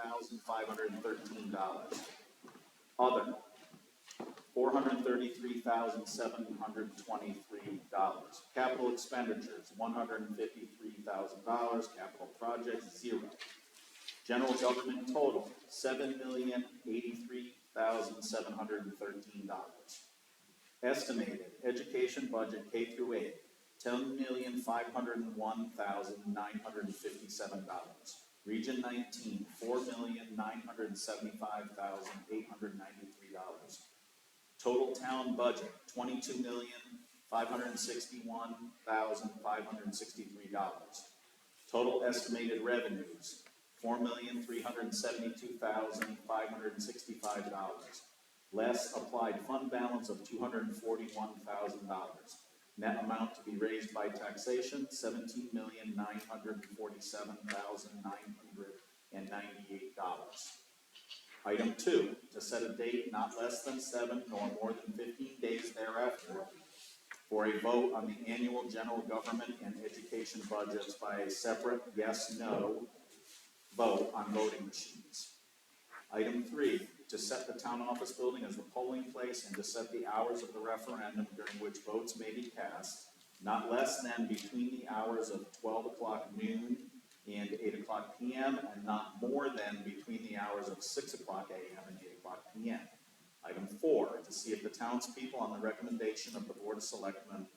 $1,513. Other, $433,723. Capital expenditures, $153,000. Capital projects, 0. General government total, $7,083,713. Estimated education budget K through 8, $10,501,957. Region 19, $4,975,893. Total town budget, $22,561,563. Total estimated revenues, $4,372,565. Less applied fund balance of $241,000. Net amount to be raised by taxation, $17,947,998. Item 2, to set a date not less than 7 nor more than 15 days thereafter for a vote on the annual general government and education budgets by a separate yes/no vote on voting machines. Item 3, to set the town office building as the polling place and to set the hours of the referendum during which votes may be cast, not less than between the hours of 12 o'clock noon and 8 o'clock p.m. and not more than between the hours of 6 o'clock a.m. and 8 o'clock p.m. Item 4, to see if the townspeople, on the recommendation of the Board of Selectmen,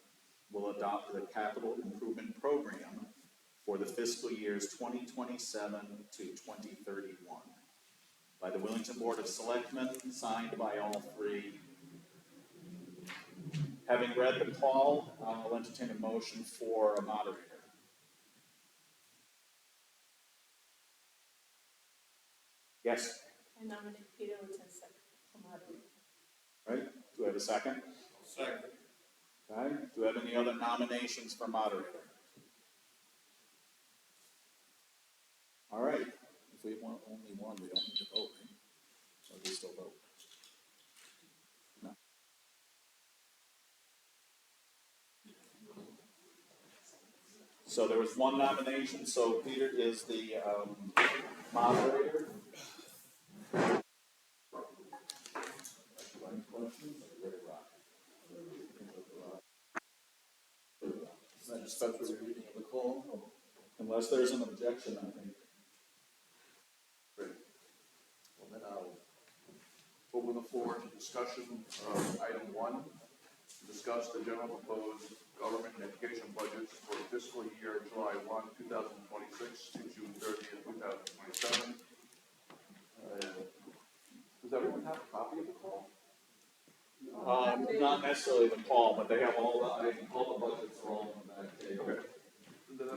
will adopt the capital improvement program for the fiscal years 2027 to 2031. By the Willington Board of Selectmen, signed by all 3. Having read the call, I'll entertain a motion for a moderator. Yes? I nominate Peter Littensek for moderator. Right, do I have a second? Second. Okay, do we have any other nominations for moderator? All right, if we want only one, we don't need to vote, right? Or we still vote? No. So there was one nomination, so Peter is the moderator. Is that just special reading of the call? Unless there's an objection, I think. Great. Well, then I'll open the floor to discussion of item 1. Discuss the general proposed government and education budgets for fiscal year July 1, 2026 to June 30th, 2027. Does everyone have a copy of the call? Not necessarily the call, but they have all the budgets are all on the back page. Okay. Then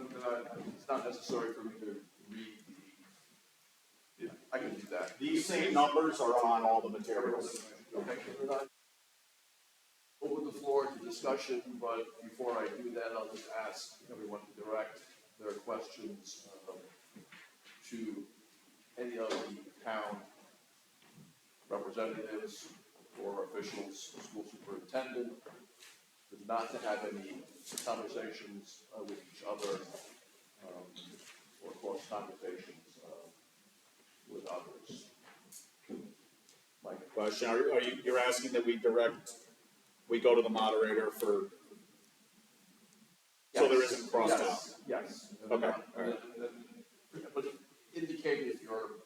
it's not necessary for me to read the, yeah, I can do that. These same numbers are on all the materials. Okay, then I open the floor to discussion, but before I do that, I'll just ask everyone to direct their questions to any of the town representatives or officials, school superintendent, not to have any conversations with each other or close conversations with others. My question, you're asking that we go to the moderator for, Yes. so there isn't crosstalk? Yes. Okay, all right. But indicate if you're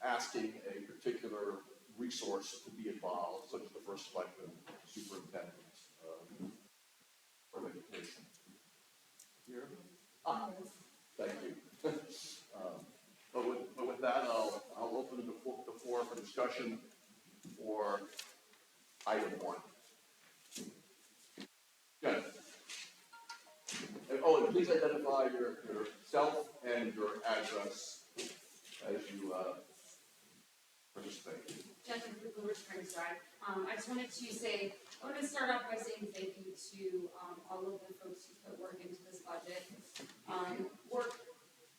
asking a particular resource to be involved, such as the first selectman, superintendent, of education. Here? Thank you. But with that, I'll open the floor for discussion for item 1. Good. And please identify yourself and your address as you participate. Jennifer from Blue Springs Drive. I just wanted to start off by saying thank you to all of the folks who put work into this budget. Work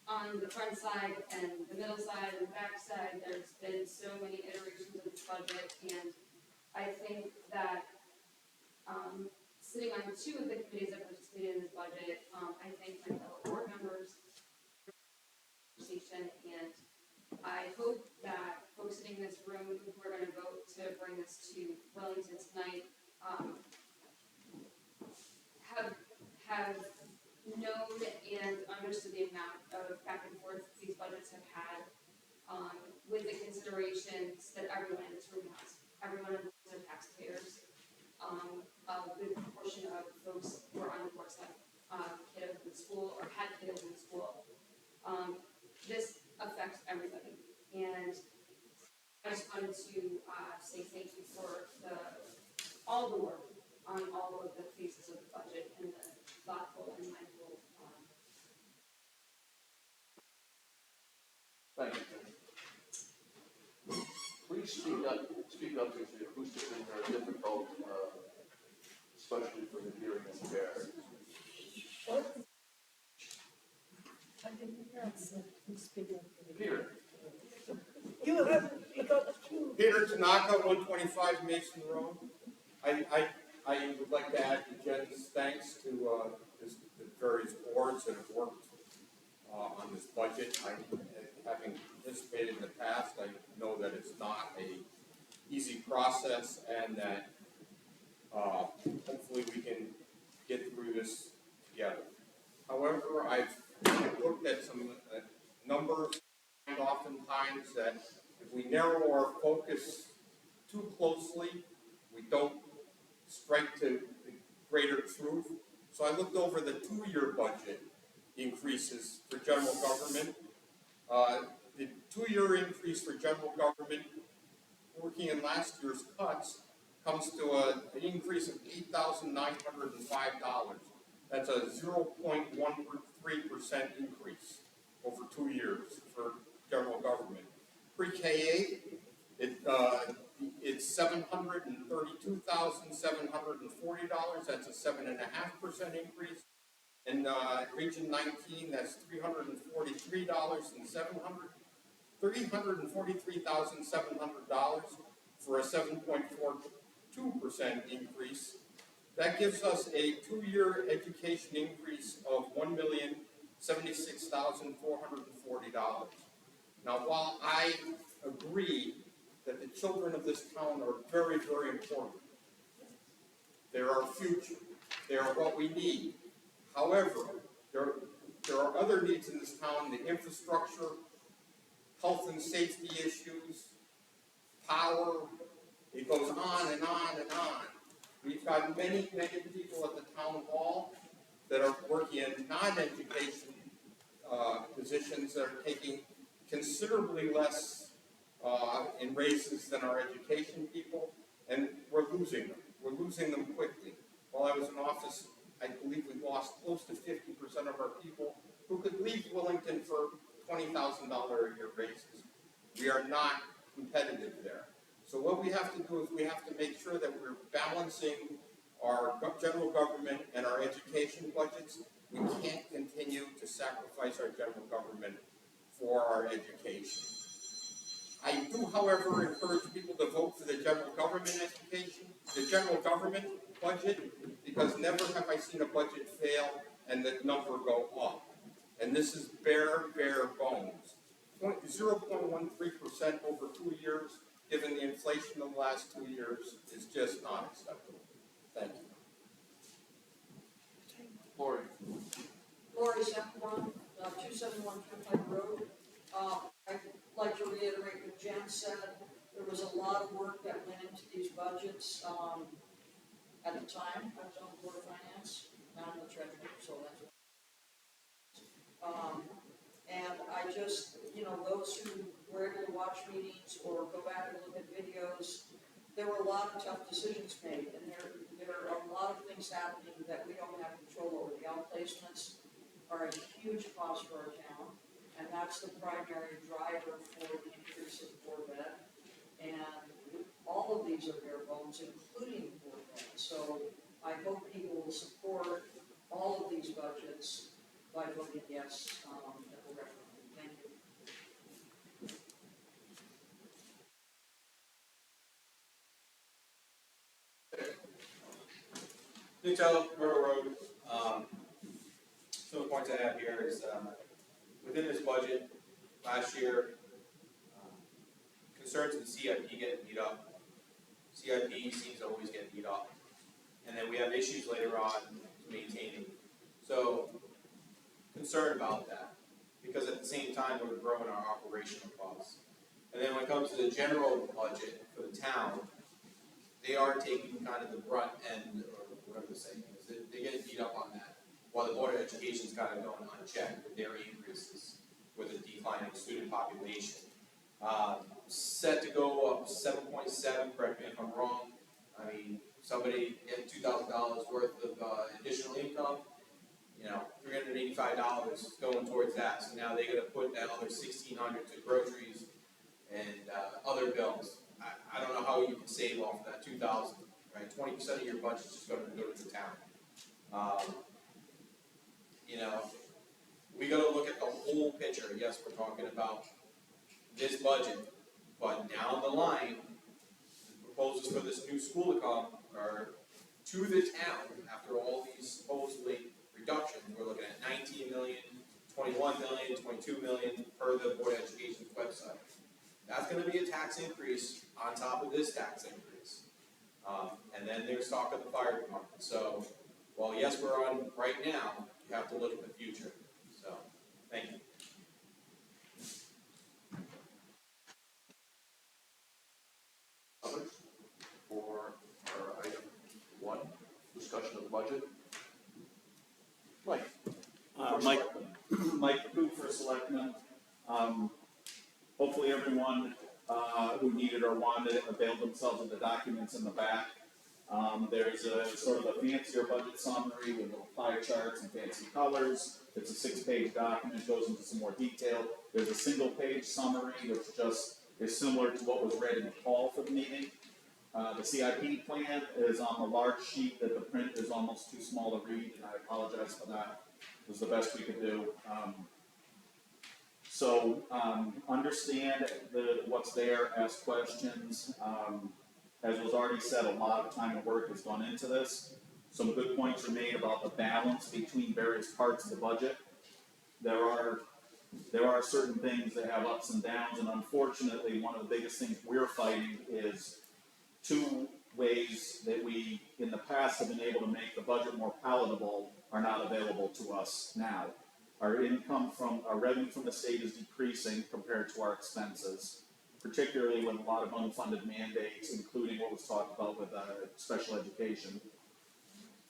on the front side and the middle side and the back side. There's been so many iterations of this budget, and I think that sitting on 2 of the committees that participated in this budget, I thank my fellow board members for the conversation, and I hope room who are gonna vote to bring this to Willington tonight, have known and understood the amount of back and forth these budgets have had, with the considerations that everyone in this room has. Everyone in this room are taxpayers. A good proportion of folks who are on the boards have kiddos in school or had kiddos in school. This affects everybody, and I just wanted to say thank you for all the work on all of the phases of the budget and the thoughtful and mindful. Thank you, Jim. Please speak up because the acoustics in here are difficult, especially for the hearing impaired. I didn't hear us speak up. Peter? You have to speak up too. Peter Tanaka, 125 Mason Road. I would like to add to Jen's thanks to the various boards that have worked on this budget. Having participated in the past, I know that it's not an easy process, and that hopefully we can get through this together. However, I've looked at some numbers, and oftentimes that if we narrow our focus too closely, we don't strike to the greater truth. So I looked over the 2-year budget increases for general government. The 2-year increase for general government, working in last year's cuts, comes to an increase of $8,905. That's a 0.13% increase over 2 years for general government. Pre-K-8, it's $732,740. That's a 7.5% increase. In Region 19, that's $343,700 for a 7.42% increase. That gives us a 2-year education increase of $1,076,440. Now, while I agree that the children of this town are very, very important, they're our future, they are what we need. However, there are other needs in this town: the infrastructure, health and safety issues, power. It goes on and on and on. We've got many, many people at the town hall that are working in non-education positions that are taking considerably less in raises than our education people, and we're losing them. We're losing them quickly. While I was in office, I believe we lost close to 50% of our people who could leave Willington for $20,000 a year raises. We are not competitive there. So what we have to do is we have to make sure that we're balancing our general government and our education budgets. We can't continue to sacrifice our general government for our education. I do, however, encourage people to vote for the general government budget, because never have I seen a budget fail and the number go up. And this is bare bones. 0.13% over 2 years, given the inflation of the last 2 years, is just not acceptable. Thank you. Lori? Lori Sempron, 271 Turnpike Road. I'd like to reiterate what Jen said. There was a lot of work that went into these budgets. At the time, I was on the Board of Finance, now I'm the treasurer, so that's and I just, those who were able to watch meetings or go back and look at videos, there were a lot of tough decisions made, and there are a lot of things happening that we don't have control over. The outplacements are a huge cost for our town, and that's the primary driver for the increase in Corvette. And all of these are bare bones, including Corvette. So I hope people will support all of these budgets by voting yes at the referendum. Thank you. Newtel, Myrtle Road. Some of the points I have here is within this budget last year, concerns concerns with CIP getting beat up. CIP seems to always get beat up. And then we have issues later on maintaining. So, concerned about that. Because at the same time, we're growing our operational costs. And then when it comes to the general budget for the town, they are taking kind of the brunt end, or whatever the saying is, they get beat up on that. While the Board of Education's kind of going unchecked with their increases with a declining student population. Set to go up 7.7, correct me if I'm wrong. I mean, somebody get $2,000 worth of additional income, you know, $385 going towards that. So now they're gonna put that other $1,600 to groceries and other bills. I don't know how you can save off of that $2,000, right? 20% of your budget's just gonna go to the town. You know, we gotta look at the whole picture. Yes, we're talking about this budget, but down the line, the proposals for this new school to come are to the town after all these supposedly reductions. We're looking at 19 million, 21 million, 22 million per the Board of Education's website. That's gonna be a tax increase on top of this tax increase. And then there's talk of the fire department. So, while yes, we're on right now, you have to look at the future. So, thank you. Others for our item 1, discussion of the budget? Mike? Mike Coop for selectmen. Hopefully everyone, who needed or wanted it availed themselves of the documents in the back. There's a sort of a fancier budget summary with little pie charts and fancy colors. It's a 6-page document, goes into some more detail. There's a single-page summary, which just is similar to what was read in the call for the meeting. The CIP plan is on a large sheet that the print is almost too small to read, and I apologize for that. It was the best we could do. Understand what's there, ask questions. As was already said, a lot of time and work has gone into this. Some good points are made about the balance between various parts of the budget. There are certain things that have ups and downs, and unfortunately, one of the biggest things we're fighting is 2 ways that we, in the past, have been able to make the budget more palatable are not available to us now. Our revenue from the state is decreasing compared to our expenses, particularly with a lot of unfunded mandates, including what was talked about with special education.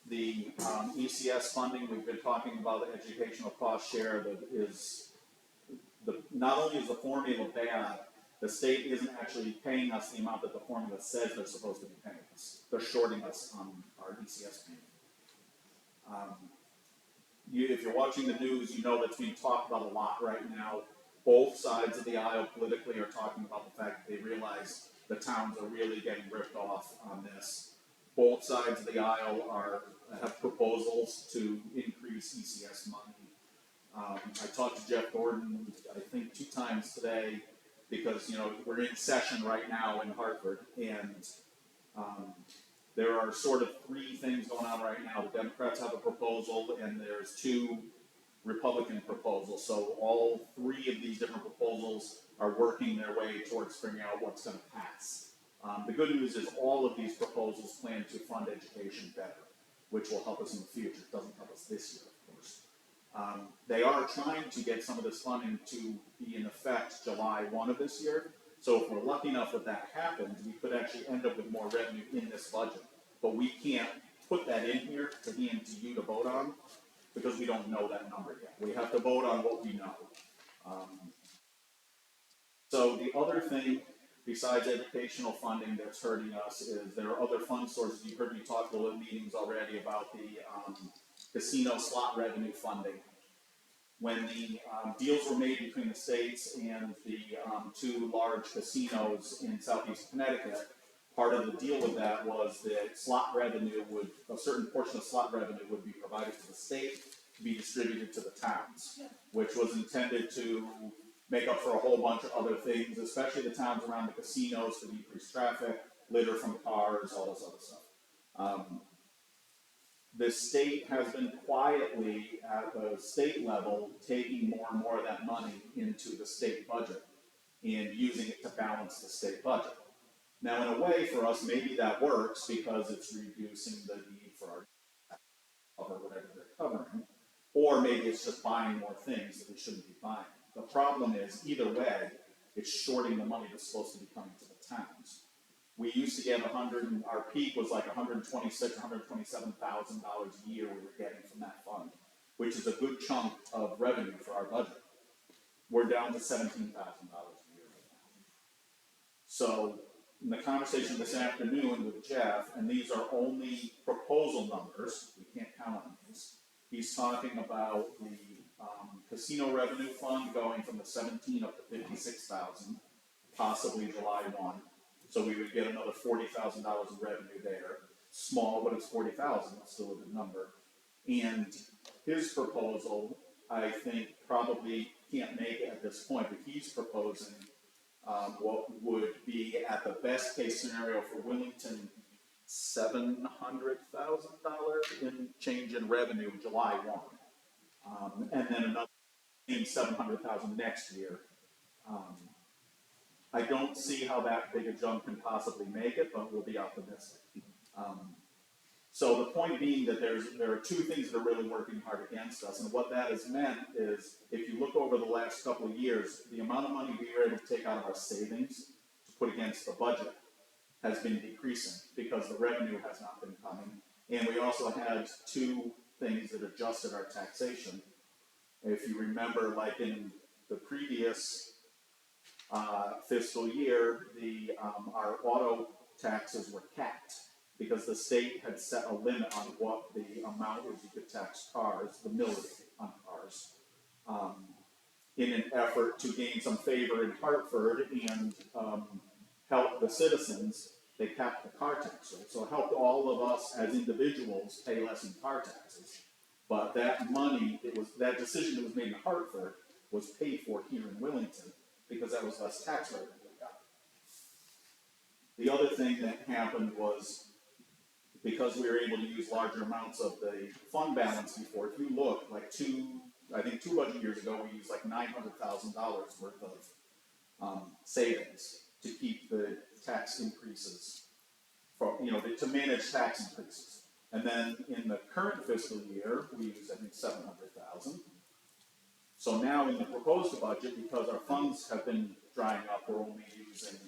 The ECS funding, we've been talking about the educational cost share not only is the formula bad, the state isn't actually paying us the amount that the formula says they're supposed to be paying us. They're shorting us on our ECS payment. If you're watching the news, you know that's being talked about a lot right now. Both sides of the aisle politically are talking about the fact that they realize the towns are really getting ripped off on this. Both sides of the aisle have proposals to increase ECS money. I talked to Jeff Gordon, I think 2 times today, because we're in session right now in Hartford, and there are sort of 3 things going on right now. The Democrats have a proposal, and there's 2 Republican proposals. So all 3 of these different proposals are working their way towards figuring out what's going to pass. The good news is all of these proposals plan to fund education better, which will help us in the future. It doesn't help us this year, of course. They are trying to get some of this funding to be in effect July 1 of this year. So if we're lucky enough that happens, we could actually end up with more revenue in this budget. But we can't put that in here to hand to you to vote on, because we don't know that number yet. We have to vote on what we know. So the other thing, besides educational funding that's hurting us, is there are other fund sources. You've heard me talk a little in meetings already about the casino slot revenue funding. When the deals were made between the states and the 2 large casinos in southeast Connecticut, part of the deal with that was that a certain portion of slot revenue would be provided to the state to be distributed to the towns, which was intended to make up for a whole bunch of other things, especially the towns around the casinos, to decrease traffic, litter from cars, all this other stuff. The state has been quietly, at the state level, taking more and more of that money into the state budget. and using it to balance the state budget. Now, in a way, for us, maybe that works because it's reducing the need for our cover whatever they're covering, or maybe it's just buying more things that we shouldn't be buying. The problem is, either way, it's shorting the money that's supposed to be coming to the towns. We used to get our peak was like $126,000, $127,000 a year we were getting from that fund, which is a good chunk of revenue for our budget. We're down to $17,000 a year right now. So, in the conversation this afternoon with Jeff, and these are only proposal numbers, we can't count on these. He's talking about the casino revenue fund going from the 17 up to 56,000, possibly July 1. So we would get another $40,000 of revenue there. Small, but it's 40,000, it's still a good number. And his proposal, I think, probably can't make it at this point, but he's proposing what would be, at the best case scenario for Willington, $700,000 in change in revenue July 1. And then another $700,000 next year. I don't see how that big a jump can possibly make it, but we'll be optimistic. So the point being that there are two things that are really working hard against us, and what that has meant is, if you look over the last couple of years, the amount of money we were able to take out of our savings to put against the budget has been decreasing because the revenue has not been coming. And we also had two things that adjusted our taxation. If you remember, like in the previous fiscal year, our auto taxes were capped because the state had set a limit on what the amount is you could tax cars, the millage on cars, in an effort to gain some favor in Hartford and help the citizens. They capped the car tax rate, so it helped all of us as individuals pay less in car taxes. But that money, that decision that was made in Hartford was paid for here in Willington because that was less tax revenue we got. The other thing that happened was, because we were able to use larger amounts of the fund balance before, if you look, like two budget years ago, we used like $900,000 worth of savings to keep the tax increases, to manage tax increases. And then in the current fiscal year, we used, I think, $700,000. So now in the proposed budget, because our funds have been drying up, we're only using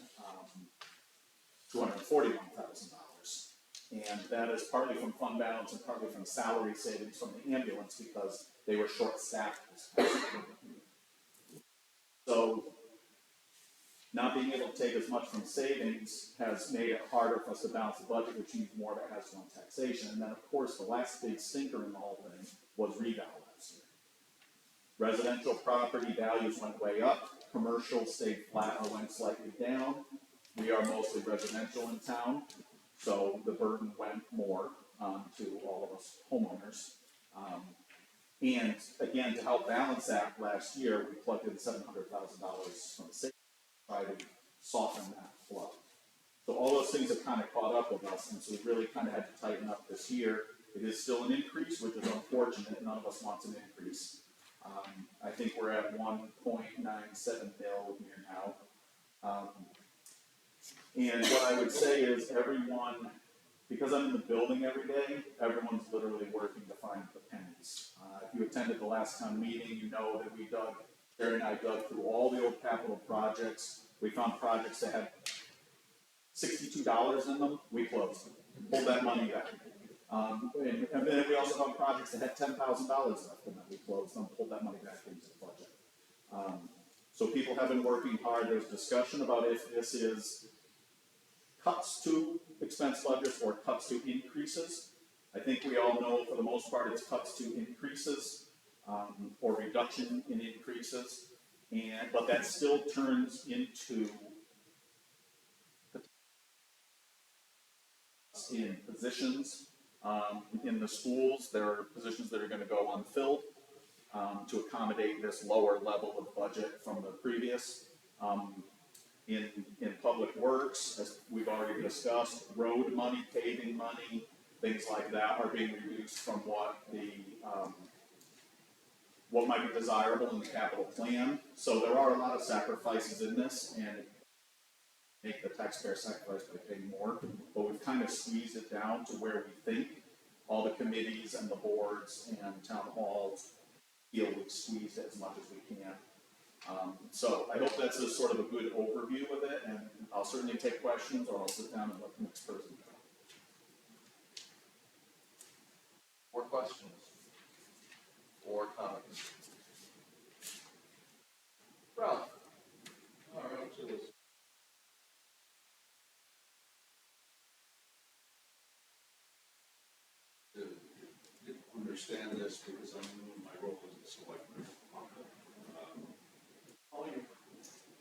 $241,000. And that is partly from fund balance and partly from salary savings from the ambulance because they were short-staffed this past year. So not being able to take as much from savings has made it harder for us to balance the budget, which means more of it has to go on taxation. And then, of course, the last big stinker in the whole thing was reval last year. Residential property values went way up, commercial stayed flat or went slightly down. We are mostly residential in town, so the burden went more to all of us homeowners. And again, to help balance that, last year we plugged in $700,000 from the state to try to soften that flow. So all those things have kind of caught up with us, and so we really kind of had to tighten up this year. It is still an increase, which is unfortunate. None of us wants an increase. I think we're at 1.97 mil here now. And what I would say is everyone, because I'm in the building every day, everyone's literally working to find the pennies. If you attended the last town meeting, you know that Jerry and I dug through all the old capital projects. We found projects that had $62 in them, we closed them, pulled that money back. And then we also found projects that had $10,000 left in them, we closed them, pulled that money back into the budget. So people have been working hard. There's discussion about if this is cuts to expense budgets or cuts to increases. I think we all know for the most part it's cuts to increases or reduction in increases, but that still turns into in positions in the schools. There are positions that are going to go unfilled to accommodate this lower level of budget from the previous. In public works, as we've already discussed, road money, paving money, things like that are being reduced from what the what might be desirable in the capital plan. So there are a lot of sacrifices in this, and make the taxpayer sacrifice by paying more, but we've kind of squeezed it down to where we think all the committees and the boards and town halls feel we've squeezed it as much as we can. So I hope that's a sort of a good overview of it, and I'll certainly take questions, or I'll sit down and let the next person go. More questions? Or comments? Ralph? All right, so this. To understand this because I'm in my role as a selectman.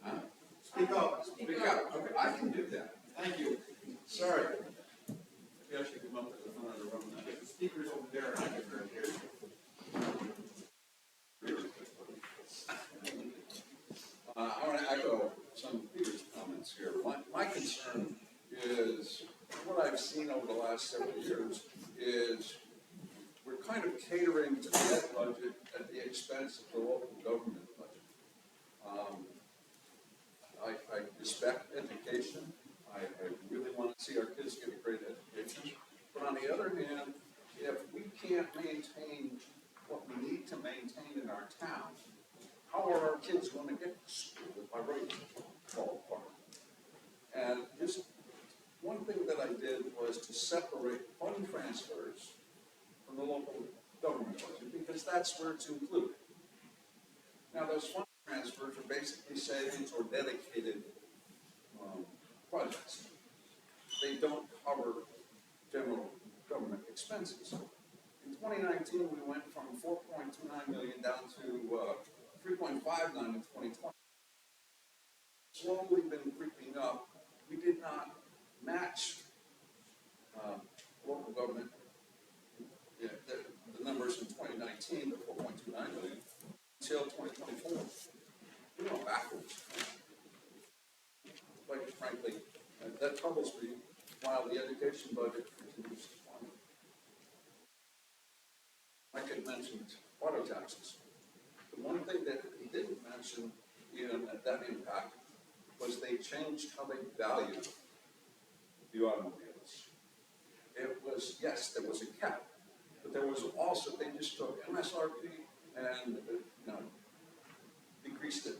Huh? Speak up. Speak up. Okay, I can do that. Thank you. Sorry. Maybe I should come up to the front of the room. The speaker's over there and I can hear you. I want to echo some of Peter's comments here. My concern is, what I've seen over the last several years is we're kind of catering to the ed budget at the expense of the local government budget. I respect education. I really want to see our kids get a great education. But on the other hand, if we can't maintain what we need to maintain in our town, how are our kids going to get to school if our roads fall apart? And just one thing that I did was to separate fund transfers from the local government budget, because that's where it's included. Now, those fund transfers are basically savings or dedicated projects. They don't cover general government expenses. In 2019, we went from 4.29 million down to 3.59 in 2020. Slowly been creeping up. We did not match local government, the numbers in 2019, the 4.29 million, until 2024. We went backwards. Quite frankly, that troubles me while the education budget continues to climb. Mike had mentioned auto taxes. The one thing that he didn't mention in that impact was they changed how they valued the automobiles. It was, yes, there was a cap, but there was also, they just took MSRP and decreased it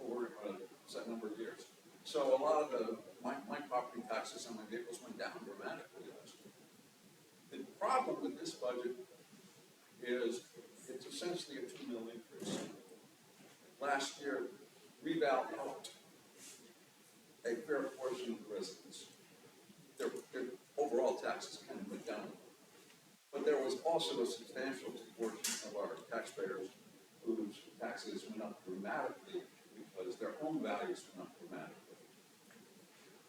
over a set number of years. So a lot of my property taxes on my vehicles went down dramatically last year. The problem with this budget is it's essentially a 2 mil increase. Last year, reval helped a fair portion of the residents. Their overall taxes kind of went down. But there was also a substantial portion of our taxpayers whose taxes went up dramatically because their home values went up dramatically.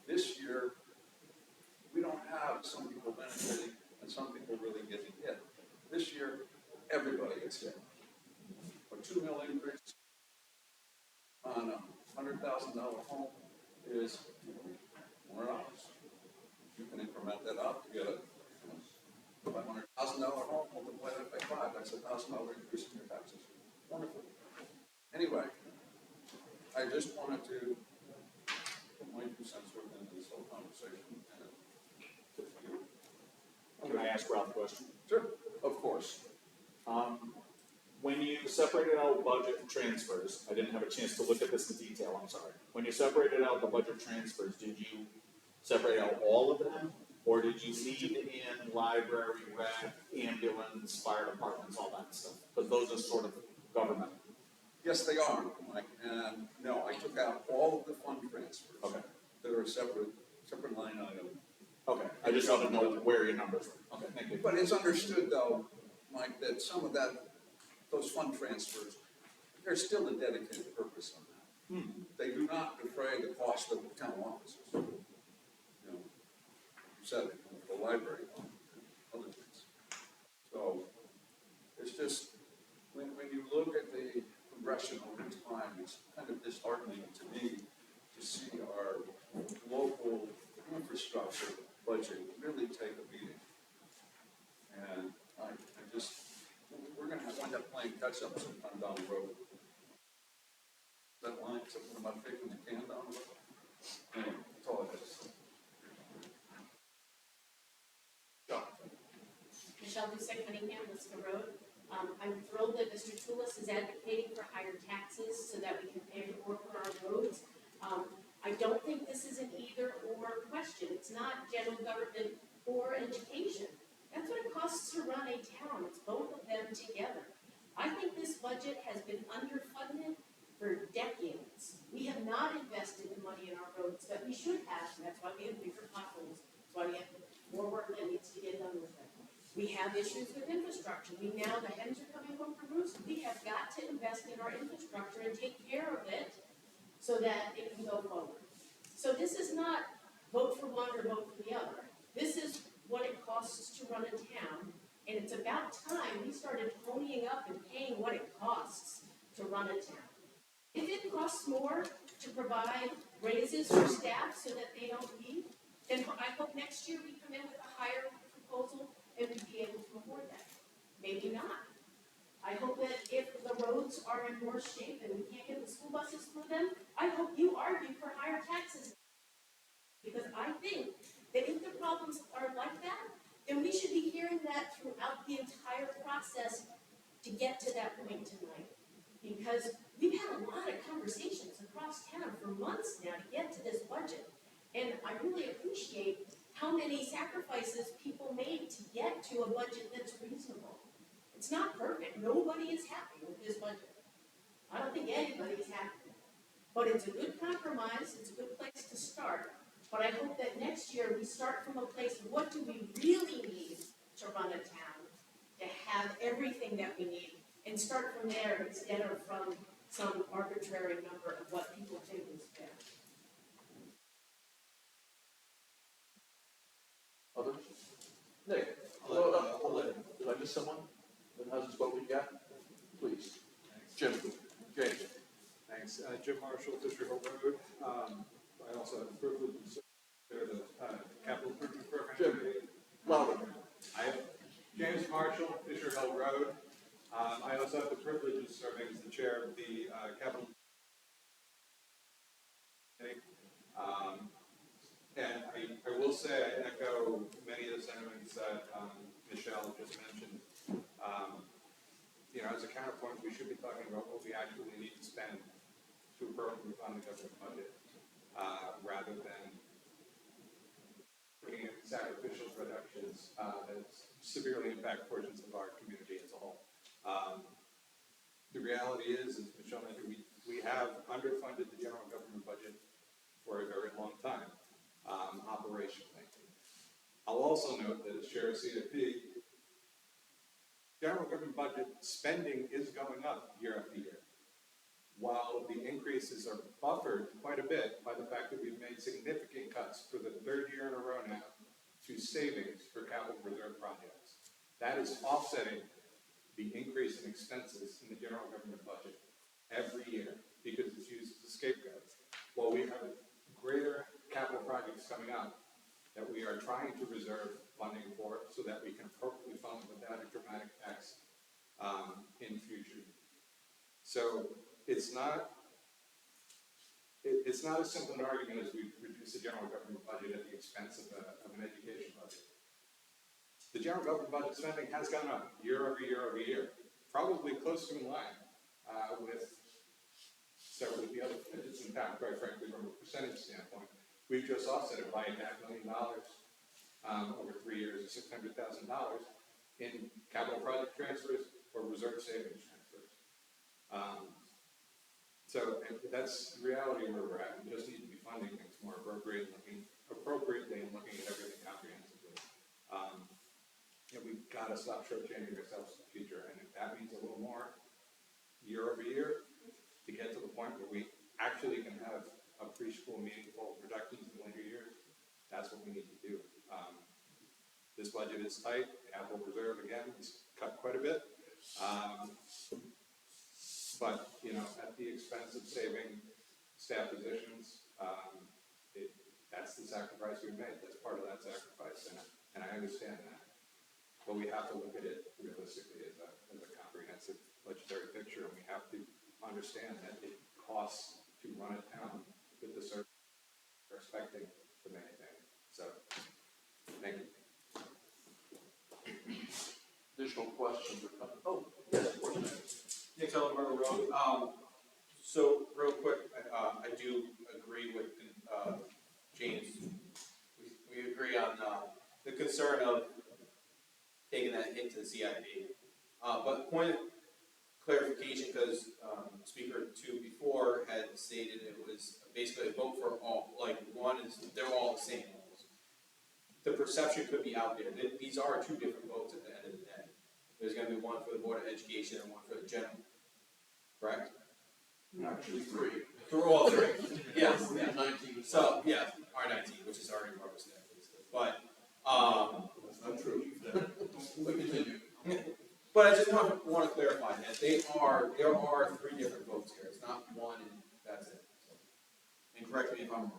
This year, we don't have some people benefiting and some people really getting hit. This year, everybody gets hit. A 2 mil increase on a $100,000 home is $400. You can increment that up to get a $500,000 home, multiply that by 5, that's a $1,000 increase in your taxes. Wonderful. Anyway, I just wanted to put my 2 cents worth into this whole conversation. Can I ask Ralph a question? Sure, of course. When you separated out budget and transfers, I didn't have a chance to look at this in detail, I'm sorry. When you separated out the budget transfers, did you separate out all of them? Or did you leave in library, rec, ambulance, fire departments, all that stuff? Because those are sort of government. Yes, they are, Mike. And no, I took out all of the fund transfers. Okay. They're a separate line item. Okay, I just want to know where your numbers were. Okay, thank you. But it's understood though, Mike, that some of those fund transfers, there's still a dedicated purpose on that. They do not defray the cost of the town offices. You said it, the library, and other things. So it's just, when you look at the progression over time, it's kind of disheartening to me to see our local infrastructure budget really take a beating. And I just, we're going to wind up playing catch buy something sometime down the road. That line, something about taking the can down the road. Anyway, that's all it is. John? Michelle Dusick, Cunningham, Liska Road. I'm thrilled that Mr. Toulis is advocating for higher taxes so that we can pay more for our roads. I don't think this is an either or question. It's not general government or education. That's what it costs to run a town. It's both of them together. I think this budget has been underfunded for decades. We have not invested the money in our roads that we should have, and that's why we have bigger potholes. That's why we have more work that needs to get done with it. We have issues with infrastructure. The hens are coming home from roost. We have got to invest in our infrastructure and take care of it so that it can go forward. So this is not vote for one or vote for the other. This is what it costs to run a town, and it's about time we started ponying up and paying what it costs to run a town. If it costs more to provide raises for staff so that they don't leave, then I hope next year we come in with a higher proposal and we'd be able to afford that. Maybe not. I hope that if the roads are in worse shape and we can't get the school buses through them, I hope you argue for higher taxes. Because I think that if the problems are like that, then we should be hearing that throughout the entire process to get to that point tonight. Because we've had a lot of conversations across town for months now to get to this budget. And I really appreciate how many sacrifices people made to get to a budget that's reasonable. It's not perfect. Nobody is happy with this budget. I don't think anybody is happy. But it's a good compromise. It's a good place to start. But I hope that next year we start from a place of what do we really need to run a town, to have everything that we need, and start from there instead of from some arbitrary number of what people think is fair. Others? Nick? Did I miss someone that hasn't spoken yet? Please. Jim? James? Thanks. Jim Marshall, Fisher Hill Road. I also have the privilege of serving the Capital Improvement Program. Jim, louder. James Marshall, Fisher Hill Road. I also have the privilege of serving as the chair of the Capital Committee. And I will say, I echo many of the sentiments that Michelle just mentioned. As a counterpoint, we should be talking about what we actually need to spend to appropriately fund the government budget, rather than looking at sacrificial reductions that severely impact portions of our community as a whole. The reality is, as Michelle mentioned, we have underfunded the general government budget for a very long time, operationally. I'll also note that as chair of CIP, general government budget spending is going up year after year, while the increases are buffered quite a bit by the fact that we've made significant cuts for the third year in a row now to savings for capital reserve projects. That is offsetting the increase in expenses in the general government budget every year because it's used as a scapegoat. While we have greater capital projects coming up that we are trying to reserve funding for so that we can appropriately fund without a dramatic tax in future. So it's not as simple an argument as we reduce the general government budget at the expense of an education budget. The general government budget spending has gone up year over year over year, probably close to in line with several of the other budgets in town, quite frankly, from a percentage standpoint. We've just offset it by $500,000 over 3 years, $600,000 in capital project transfers or reserve savings transfers. So that's the reality where we're at. We just need to be funding things more appropriately and looking at everything comprehensively. We've got to stop shortchanging ourselves in the future, and if that means a little more year over year to get to the point where we actually can have a preschool meaningful reductions in the later years, that's what we need to do. This budget is tight. Capital reserve again is cut quite a bit, but at the expense of saving staff positions, that's the sacrifice we've made. That's part of that sacrifice, and I understand that. But we have to look at it realistically as a comprehensive budgetary picture, and we have to understand that it costs to run a town with the service we're expecting to maintain. So, thank you. Additional questions or comments? Oh, yes, of course. Nick Ellenberger Road. So real quick, I do agree with, James. We agree on, the concern of taking that hit to the CIP. But point of clarification, because, speaker two before had stated it was basically a vote for all, like one is, they're all the same. The perception could be out there, that these are two different votes at the end of the day. There's gonna be one for the Board of Education and one for the general, correct? Actually, three. For all three, yes, We yeah. have 19. So, yeah, R19, which is already rubber stamp, basically, but, That's not true. We continue. but I just want to clarify that there are three different votes here, it's not one and that's it. So, and correct me if I'm wrong.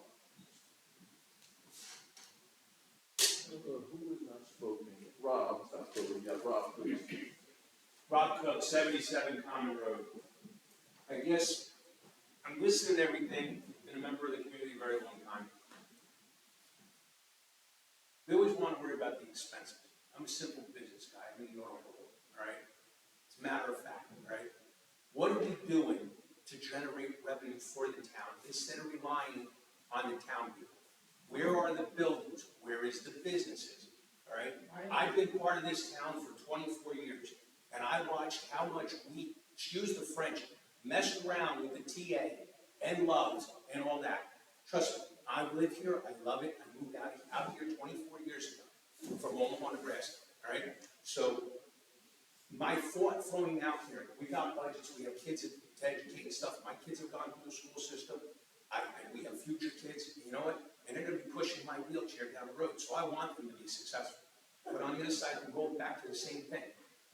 Who is not spoken? Rob, not spoken, yeah, Rob, please. Rob Cook, 77 Common Road. I guess I'm listening to everything, been a member of the community a very long time. We always want to worry about the expenses. I'm a simple business guy, I'm in Norway, all right? It's a matter of fact, all right? What are we doing to generate revenue for the town instead of relying on the town people? Where are the buildings? Where is the businesses? All right? I've been part of this town for 24 years, and I watched how much we, excuse the French, messed around with the TA and Loves and all that. Trust me, I live here, I love it. I moved out here 24 years ago from Omaha, Nebraska. All right? So my thought flowing out here, we got budgets, we have kids to educate and stuff. My kids have gone through the school system. We have future kids, you know what? And they're gonna be pushing my wheelchair down the road, so I want them to be successful. But on the other side, we're going back to the same thing.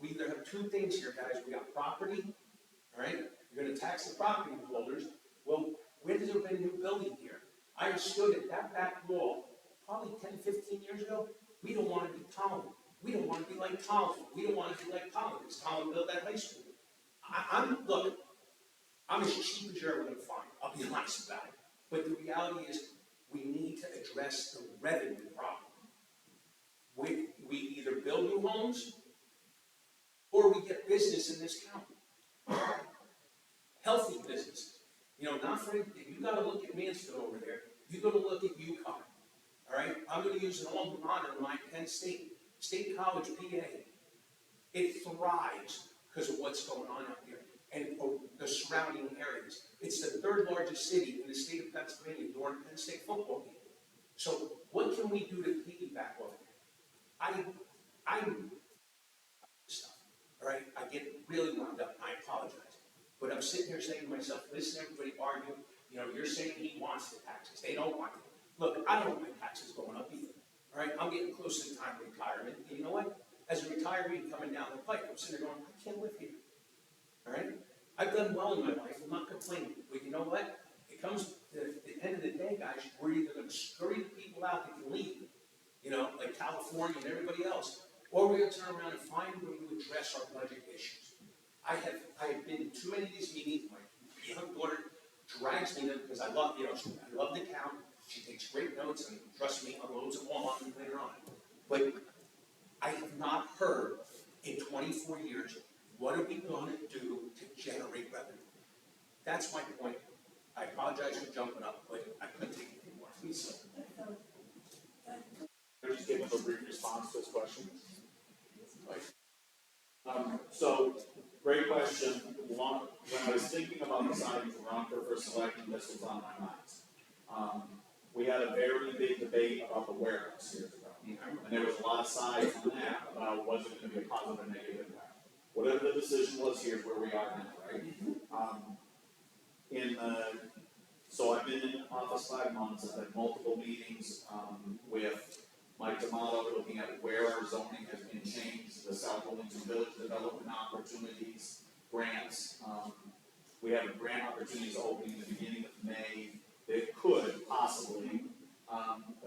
We either have two things here, guys. We got property, all right? You're gonna tax the property holders. Well, where has there been a new building here? I stood at that back wall, probably 10, 15 years ago. We don't wanna be Tolland. We don't wanna be like Tolland. We don't wanna be like Tolland, because Tolland built that high school. Look, I'm as cheap as you're ever gonna find, I'll be honest about it. But the reality is, we need to address the revenue problem. We either build new homes, or we get business in this county. Healthy business. You know, not for, you gotta look at Mansfield over there, you gotta look at UConn. All right, I'm gonna use an alma mater in my Penn State College, PA. It thrives because of what's going on out here and the surrounding areas. It's the third largest city in the state of Pennsylvania during Penn State football game. So what can we do to piggyback off it? Stuff, all right? I get really wound up, I apologize. But I'm sitting here saying to myself, listen, everybody argue, you know, you're saying he wants the taxes, they don't want it. Look, I don't want my taxes going up either, all right? I'm getting close to the time of retirement, and you know what? As a retiree coming down the pike, I'm sitting there going, I can't live here, all right? I've done well in my life, I'm not complaining, but you know what? It comes to the end of the day, guys, we're either gonna scurry the people out that can leave, you know, like California and everybody else, or we're gonna turn around and find a way to address our budget issues. I have been to too many of these meetings, my young daughter drags me to them because I love the town, she takes great notes, and trust me, unloads them all on me later on. But I have not heard in 24 years, what are we gonna do to generate revenue? That's my point. I apologize for jumping up, but I couldn't take it anymore. Please. Can I just give him a brief response to his question? So, great question. When I was thinking about deciding to run for first election, this was on my mind. We had a very big debate about the warehouse years ago. And there was a lot of sides on that about was it going to be a positive or negative impact. Whatever the decision was, here's where we are now, right? So I've been in office 5 months. I've had multiple meetings with Mike D'Amato, looking at where our zoning has been changed, the South Willington Village development opportunities, grants. We have grant opportunities opening in the beginning of May that could possibly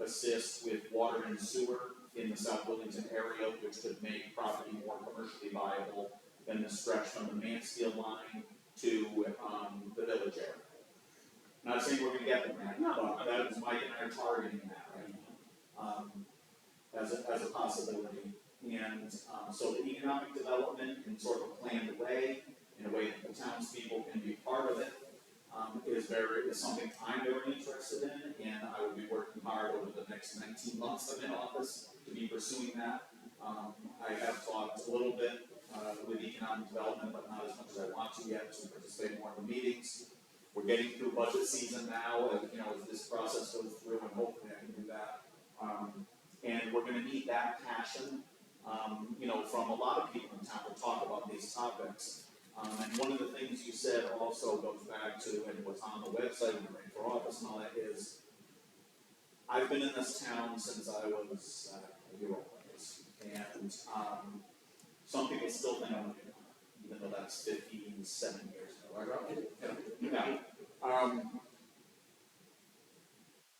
assist with water and sewer in the South Willington area, which could make property more commercially viable than the stretch from the Mansfield line to, the village area. Not saying we're gonna get them that, but that is Mike and I are targeting that right now, as a possibility. And, so the economic development in sort of a planned way, in a way that the townspeople can be part of it, is something I'm very interested in, and I will be working hard over the next 19 months I'm in office to be pursuing that. I have talked a little bit, with economic development, but not as much as I want to yet, to participate more in the meetings. We're getting through budget season now, as this process goes through, and hopefully I can do that. And we're gonna need that passion, from a lot of people in town to talk about these topics. And one of the things you said also goes back to, and was on the website when I ran for office and all that, is I've been in this town since I was a year old, I guess. And some people still think I'm a newcomer, even though that's 57 years ago. Yeah.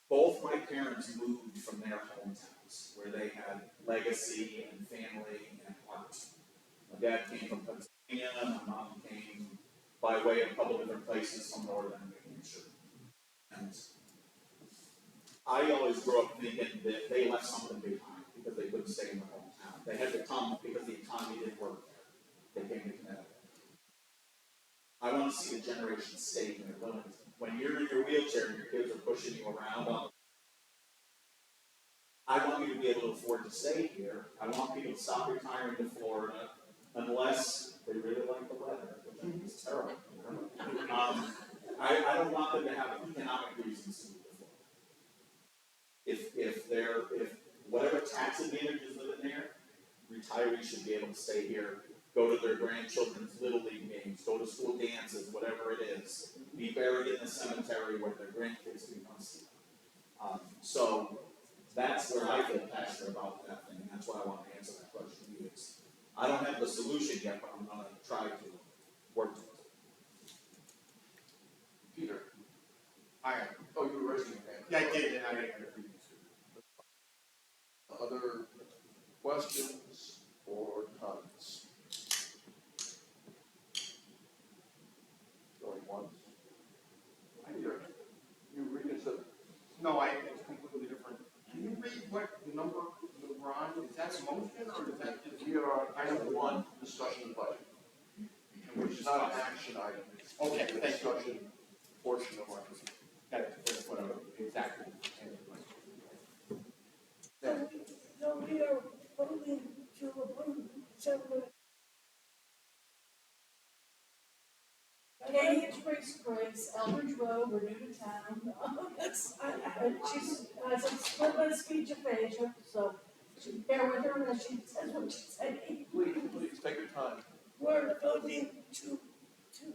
Both my parents moved from their hometowns, where they had legacy and family and heart. My dad came from Pennsylvania, my mom came by way of a couple different places from northern New Hampshire. And I always grew up thinking that they left something behind because they couldn't stay in their hometown. They had to come because the economy didn't work there. They came to Connecticut. I want to see the generation stay in Willington. When you're in your wheelchair and your kids are pushing you around, I want you to be able to afford to stay here. I want people to stop retiring to Florida unless they really like the weather, which I think is terrible. I don't want them to have economic reasons to move to Florida. If whatever tax advantages live in there, retirees should be able to stay here, go to their grandchildren's little league games, go to school dances, whatever it is, be buried in the cemetery where their grandkids can come see them. So that's where I feel passionate about that thing, and that's why I want to answer that question to you. I don't have the solution yet, but I'm going to try to work towards it. Peter? Hi. Oh, you were raising your hand. Yeah, I did, and I didn't. Other questions or comments? Going once? Peter, you reconsider. No, it's completely different. Can you read what number we're on? Is that a motion or is that just? We are on item 1, discussion of budget, which is not an action item. It's Okay, the thank you. discussion portion of our meeting. That's what I was exactly. So we are voting to approve several. Katie and Trace Grace, Eldridge Road, we're new to town. She's, has a split by speech aphasia, so bear with her as she says what she's saying. Please, take your time. We're voting to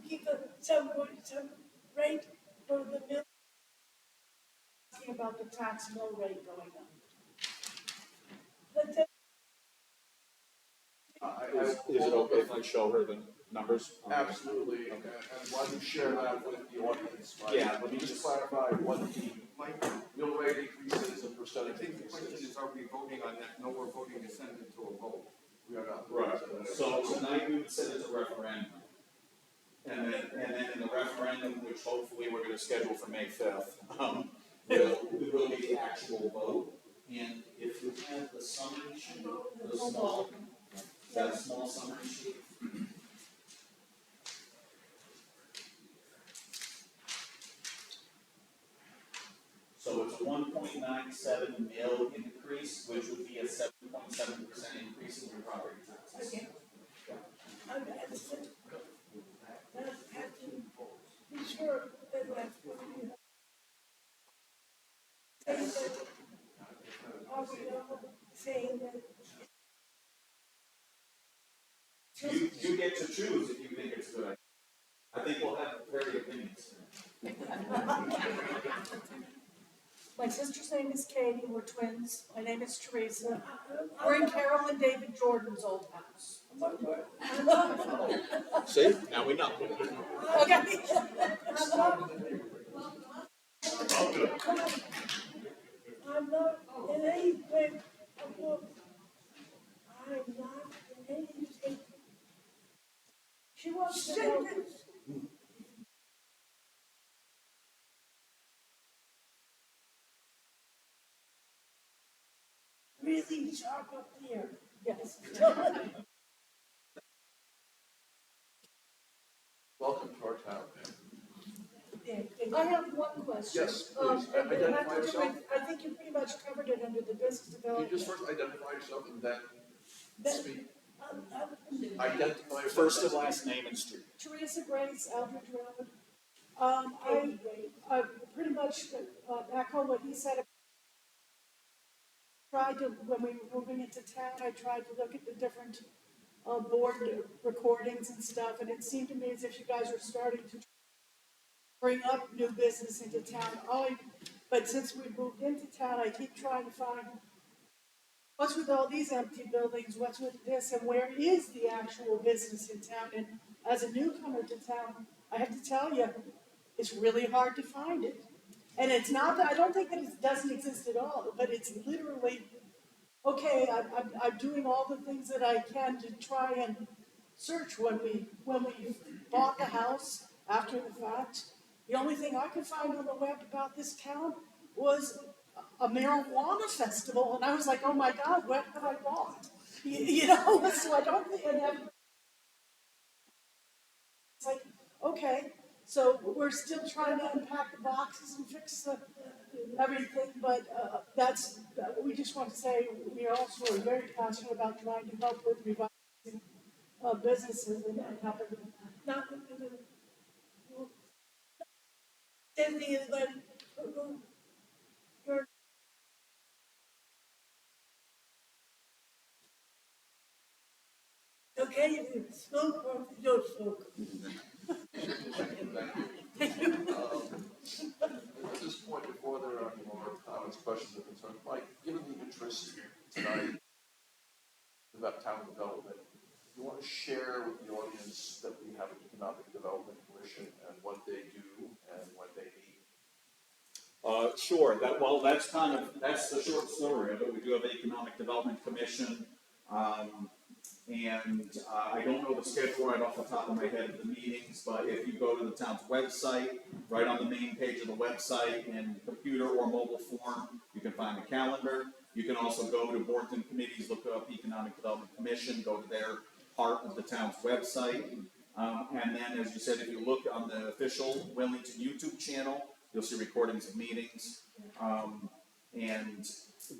keep a 7.7 rate for the mill. Asking about the tax mill rate going up. Is it okay if I show her the numbers? Absolutely, and why don't you share that with the audience? Right? Yeah, Let me just clarify what the mill rate increase is in percentage. I think the question is, are we voting on that? No, we're voting to send it to a vote. We are not. Right. So tonight we would send it to referendum. And then in the referendum, which hopefully we're going to schedule for May 5th, will be the actual vote. And if you have the summary sheet, that small summary sheet. So it's a 1.97 mil increase, which would be a 7.7% increase in your property taxes. Okay. I'm have to be sure that that's what you say that, are we all saying that? You get to choose if you think it's good. I think we'll have very opinions. My sister's name is Katie, we're twins. My name is Teresa. We're in Carol and David Jordan's old house. See, now we know. Okay. I'm not in any way, I'm not in any shape She wants to know. Really sharp up there. Yes. Welcome to our town. I have one question. Yes, please. And it Identify had to do yourself. with, I think you pretty much covered it under the business Can you development. just first identify yourself and then Then, speak? um, Identify yourself. First and last name and street. Teresa Grace, Eldridge Road. I pretty much echo what he said. Tried to, when we were moving into town, I tried to look at the different board recordings and stuff, and it seemed to me as if you guys were starting to bring up new business into town. But since we moved into town, I keep trying to find what's with all these empty buildings, what's with this, and where is the actual business in town? And as a newcomer to town, I have to tell you, it's really hard to find it. And it's not that, I don't think that it doesn't exist at all, but it's literally, okay, I'm doing all the things that I can to try and search when we bought the house after the fact. The only thing I could find on the web about this town was a marijuana festival, and I was like, oh my God, what have I bought? You know, so I don't think, it's like, okay, so we're still trying to unpack the boxes and fix everything, but we just want to say, we also are very passionate about trying to help with reviving businesses and helping them. Not, Disney, but you're okay if you smoke or if you don't smoke. At this point, before there are any more comments, questions, or concerns, Mike, given the interest tonight about town development, you want to share with the audience that we have an Economic Development Commission and what they do and when they meet? Sure, that's the short story of it. We do have an Economic Development Commission. I don't know the schedule right off the top of my head of the meetings, but if you go to the town's website, right on the main page of the website in computer or mobile form, you can find the calendar. You can also go to boards and committees, look up Economic Development Commission, go to their part of the town's website. And then, as you said, if you look on the official Willington YouTube channel, you'll see recordings of meetings. And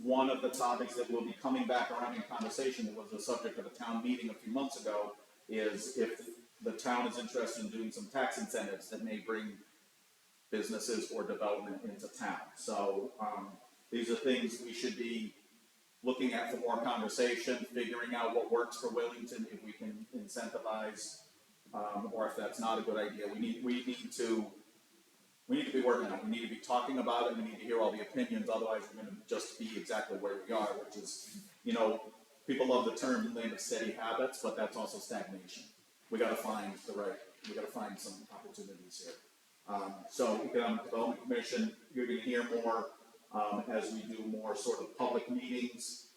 one of the topics that will be coming back around in conversation that was the subject of a town meeting a few months ago is if the town is interested in doing some tax incentives that may bring businesses or development into town. So these are things we should be looking at for more conversation, figuring out what works for Willington, if we can incentivize, or if that's not a good idea. We need to be working on it. We need to be talking about it. We need to hear all the opinions. Otherwise, we're going to just be exactly where we are, which is, people love the term land of steady habits, but that's also stagnation. We got to find some opportunities here. So, Economic Development Commission, you're going to hear more as we do more sort of public meetings.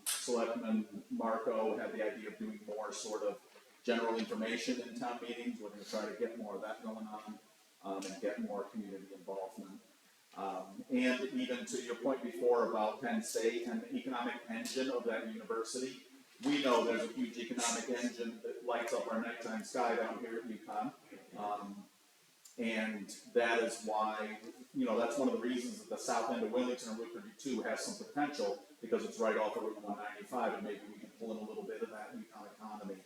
Selectman Marco had the idea of doing more sort of general information in town meetings. We're going to try to get more of that going on. And get more community involvement. And even to your point before about Penn State and the economic engine of that university, we know there's a huge economic engine that lights up our nighttime sky down here at UConn. And that is why, that's one of the reasons that the south end of Willington and Route 32 has some potential, because it's right off of Route 195, and maybe we can pull in a little bit of that UConn economy.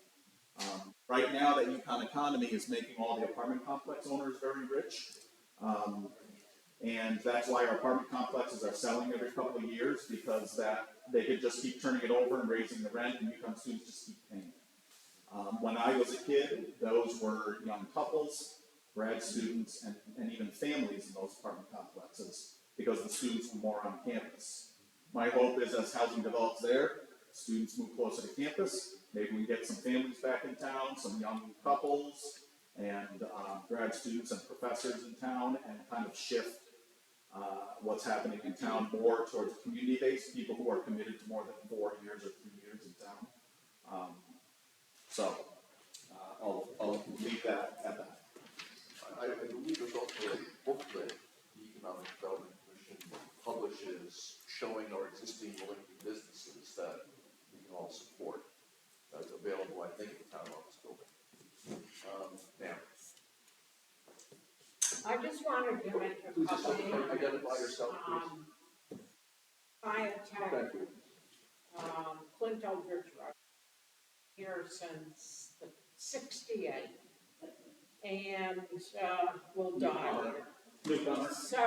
Right now, that UConn economy is making all the apartment complex owners very rich. And that's why our apartment complexes are selling every couple of years, because they could just keep turning it over and raising the rent, and UConn students just keep paying it. When I was a kid, those were young couples, grad students, and even families in those apartment complexes, because the students were more on campus. My hope is, as housing develops there, students move closer to campus. Maybe we get some families back in town, some young couples, and grad students and professors in town, and kind of shift what's happening in town more towards community-based people who are committed to more than 4 years or 3 years in town. I'll leave that at that. I believe there's also a booklet the Economic Development Commission publishes showing our existing Willington businesses that we can all support. That's available, I think, at the town office building. Now, I just wanted to make a please just comment. identify yourself, please. I attend, Thank you. Clint Eldridge Road here since the 68. And, will die here. So,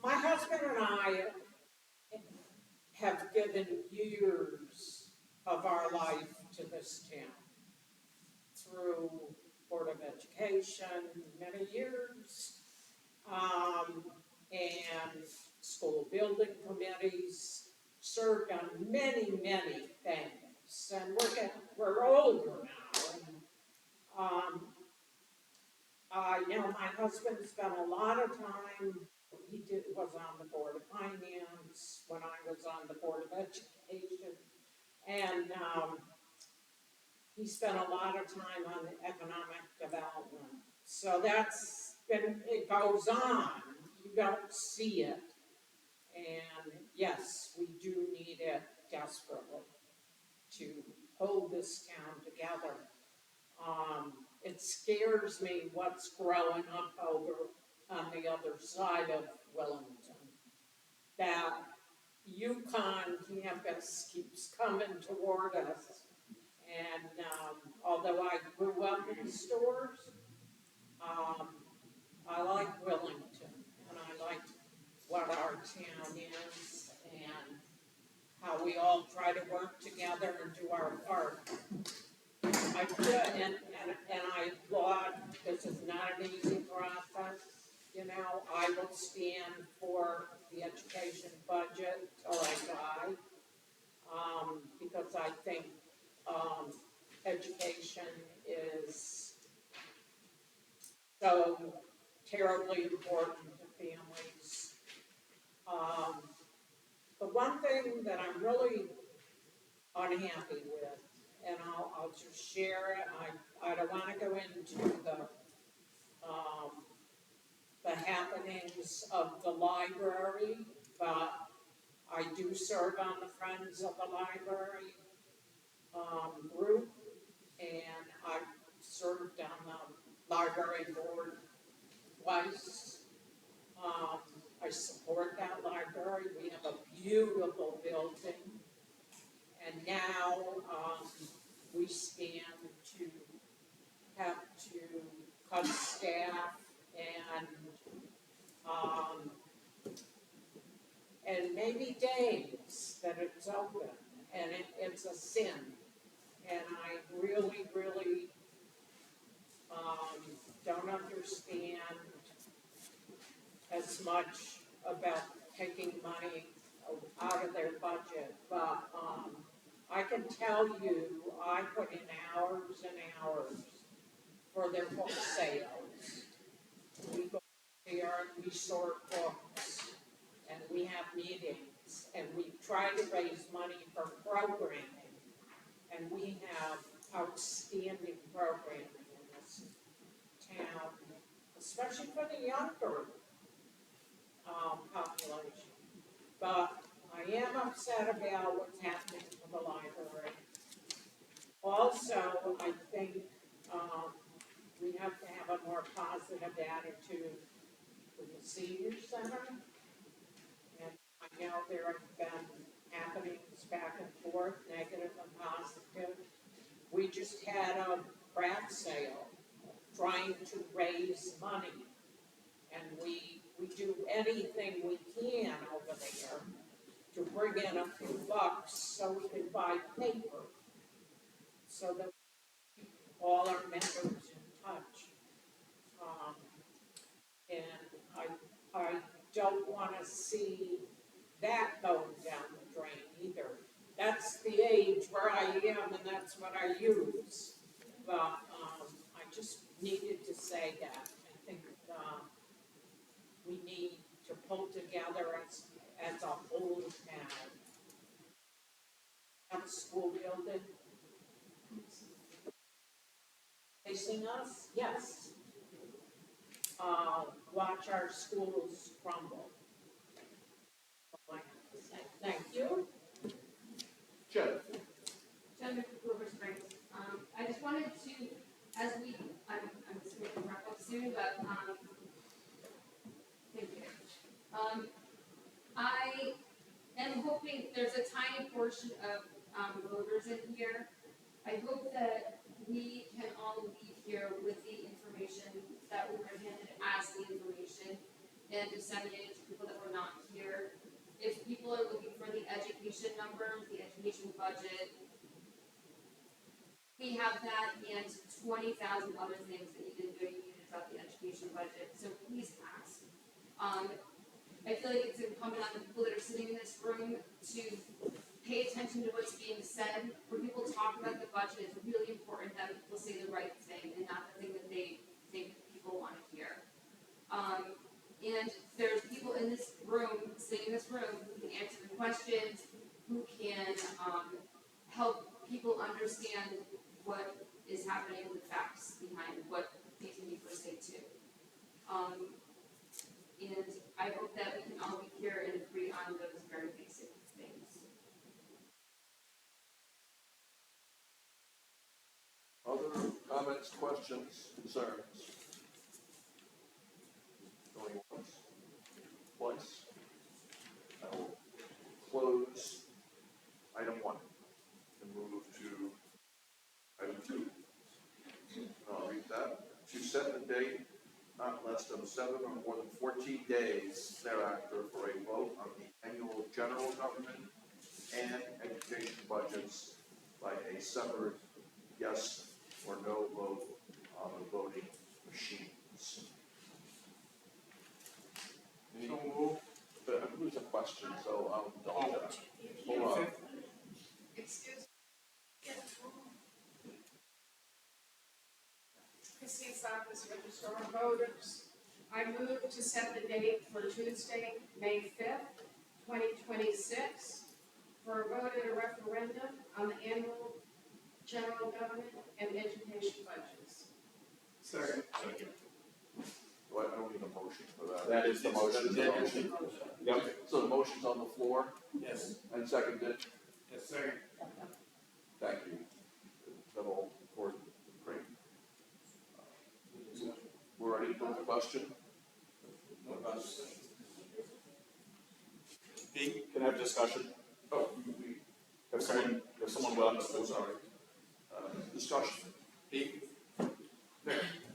my husband and I have given years of our life to this town through Board of Education, many years, and school building committees, served on many, many things. And we're older now. And, I know my husband spent a lot of time, was on the Board of Finance when I was on the Board of Education. And, he spent a lot of time on the economic development. So it goes on, you don't see it. And yes, we do need it desperately to hold this town together. It scares me what's growing up over on the other side of Willington. That Yukon campus keeps coming toward us. And although I grew up in stores, I like Willington, and I like what our town is, and how we all try to work together and do our part. I could, and I applaud, this is not an easy process. You know, I will stand for the education budget till I die, because I think education is so terribly important to families. The one thing that I'm really unhappy with, and I'll just share it, I don't want to go into the happenings of the library, but I do serve on the Friends of the Library group, and I've served on the library board twice. I support that library. We have a beautiful building, and now we stand to have to cut staff and maybe days that it's open, and it's a sin. And I really, really don't understand as much about taking money out of their budget, but I can tell you, I put in hours and hours for their book sales. We go there and we sort books, and we have meetings, and we try to raise money for programming, and we have outstanding programming in this town, especially for the younger population. But I am upset about what's happening to the library. Also, I think we have to have a more positive attitude with the senior center. And I know there have been happenings back and forth, negative and positive. We just had a craft sale trying to raise money. And we do anything we can over there to bring in a few bucks so we can buy paper, so that we keep all our members in touch. And I don't want to see that going down the drain either. That's the age where I am, and that's what I use. But I just needed to say that. I think we need to pull together as a whole town Have a school building facing us, yes. Watch our schools crumble. That's all I have to say. Thank you. Jen? Jennifer Clover Springs. I just wanted to, as we, I'm just going to wrap up soon, but, thank you. I am hoping, there's a tiny portion of, voters in here. I hope that we can all leave here with the information that we were handed as the information and disseminate it to people that were not here. If people are looking for the education numbers, the education budget, we have that and 20,000 other things that you didn't know you needed about the education budget, so please ask. I feel like it's incumbent on the people that are sitting in this room to pay attention to what's being said. When people talk about the budget, it's really important that people say the right thing and not the thing that they think people want to hear. And there's people in this room, sitting in this room, who can answer the questions, who can help people understand what is happening and the facts behind what these people say too. And I hope that we can all be here and agree on those very basic things. Other comments, questions, concerns? Going once, twice. I will close item 1 and move to item 2. I'll read that. To set the date not less than 7 or more than 14 days thereafter for a vote on the annual general government and education budgets by a separate yes or no vote on the voting machines. So move. But there's a question, so I'll hold that. Hold on. Excuse me. Christine's office register of voters. I move to set the date for Tuesday, May 5th, 2026, for a vote at a referendum on the annual general government and education budgets. Second. Well, I don't need a motion for that. That is the motion. Yep. So the motion's on the floor Yes. and seconded. Yes, second. Thank you. That'll report great. We're ready for the question? No problem. Pete, can I have discussion? Oh, If someone will, I'm so sorry. discussion.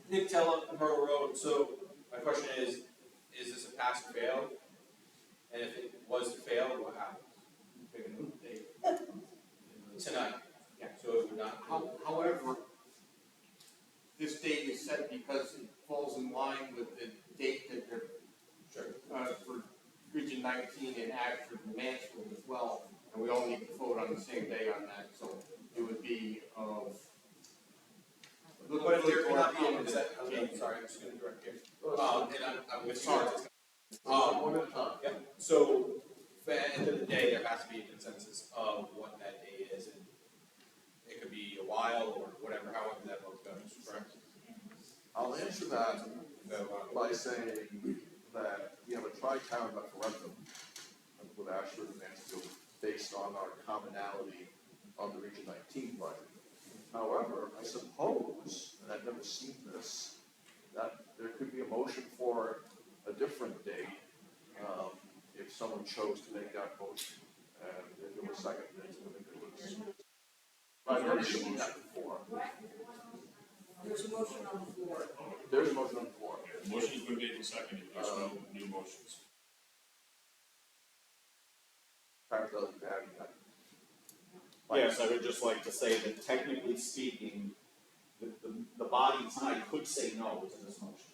Nick Tella, Myrtle Road, so my question is this a pass or fail? And if it was to fail, what happens? Pick a new date. Tonight. Yeah. So it would not. However, this date is set because it falls in line with the date that they're, for Region 19 and Ashford and Mansfield as well, and we all need to vote on the same day on that, so it would be of. But if there cannot be, is that, okay, sorry, I'm just gonna direct you. And I'm with sorry. One at a time. Yeah, so, but at the end of the day, there has to be a consensus of what that date is, and it could be a while or whatever, however that vote goes, correct? I'll answer that So, by saying that we have a tri-town referendum with Ashford and Mansfield based on our commonality on the Region 19 budget. However, I suppose, and I've never seen this, that there could be a motion for a different date, if someone chose to make that motion, and if it was seconded, I think it was. I've never seen that before. There's a motion on the floor. There's a motion on the floor. Motion's been made and seconded, there's no new motions. Apparently, I'll be adding that. Yes, I would just like to say that technically speaking, the body tonight could say no to this motion.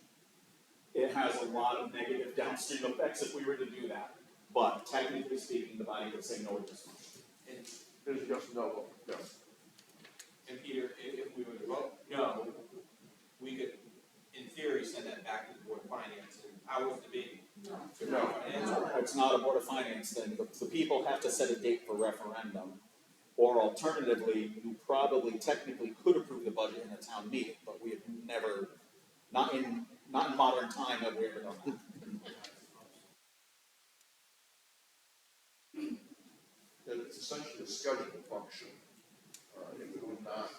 It has a lot of negative downstream effects if we were to do that, but technically speaking, the body would say no to this motion. and, There's just no vote, yes. and Peter, if we were to vote no, we could, in theory, send that back to the Board of Finance, and how was the meeting? No. It's not a Board of Finance thing, the people have to set a date for referendum, or Or alternatively, you probably technically could approve the budget in a town meeting, but we have never, not in modern time have we ever done that. It's essentially a scheduling function. It would not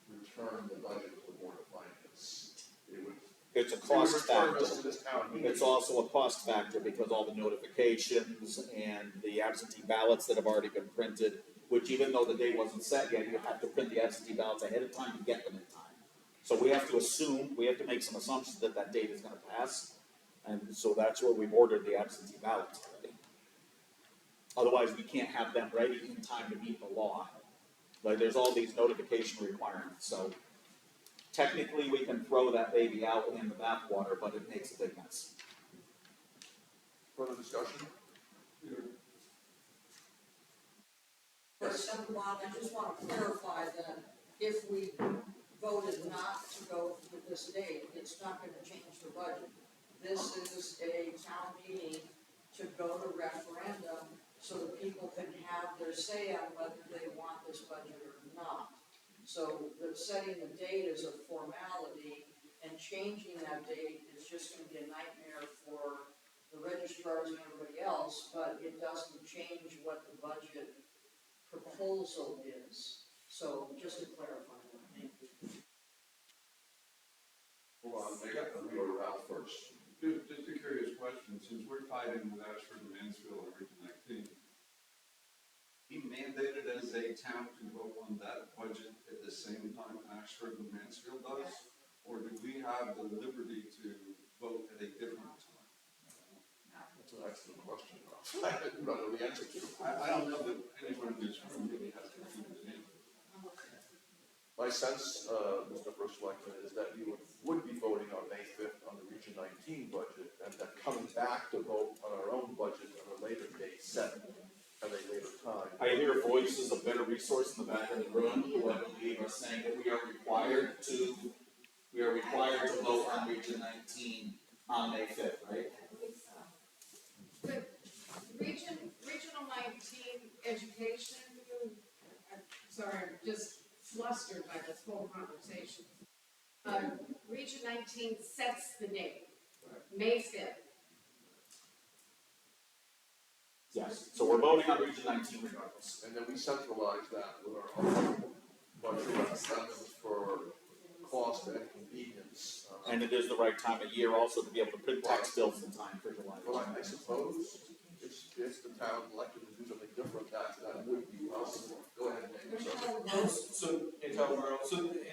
return the budget to the Board of Finance. It would. It's a it would cost return factor. us to this town meeting. It's also a cost factor because all the notifications and the absentee ballots that have already been printed, which even though the date wasn't set yet, you have to print the absentee ballots ahead of time to get them in time. So we have to make some assumptions that that date is gonna pass, and so that's where we've ordered the absentee ballots already. Otherwise, we can't have them ready in time to meet the law. Like, there's all these notification requirements, so technically, we can throw that baby out in the bathwater, but it makes a big mess. Further discussion? First, number one, I just want to clarify that if we voted not to go with this date, it's not going to change the budget. This is a town meeting to go to referendum so that people can have their say on whether they want this budget or not. So the setting the date is a formality, and changing that date is just going to be a nightmare for the registrars and everybody else, but it doesn't change what the budget proposal is. So just to clarify that. Hold on, I got to go to Ralph first. Just a curious question, since we're tied in with Ashford and Mansfield and Region 19, we mandated as a town to vote on that budget at the same time Ashford and Mansfield does? Or do we have the liberty to vote at a different time? That's an excellent question, Ralph. I don't know the answer to. I don't know that anyone in this room really has a confused answer. My sense, Mr. First Selectman, is that you would be voting on May 5th on the Region 19 budget, and then coming back to vote on our own budget on a later date set at a later time. I hear voices of better resource in the back of the room who I believe are saying that we are required to vote on Region 19 on May 5th, right? But Regional 19 education, I'm sorry, I'm just flustered by this whole conversation. Region 19 sets the date, May 5th. Yes, so we're voting on Region 19 regardless. And then we centralize that with our own budget referendums for cost and convenience. And it is the right time of year also to be able to print tax bills in time for July. Well, I suppose if the town elected to do something different, that would be possible. Go ahead, Nate, sorry. So, and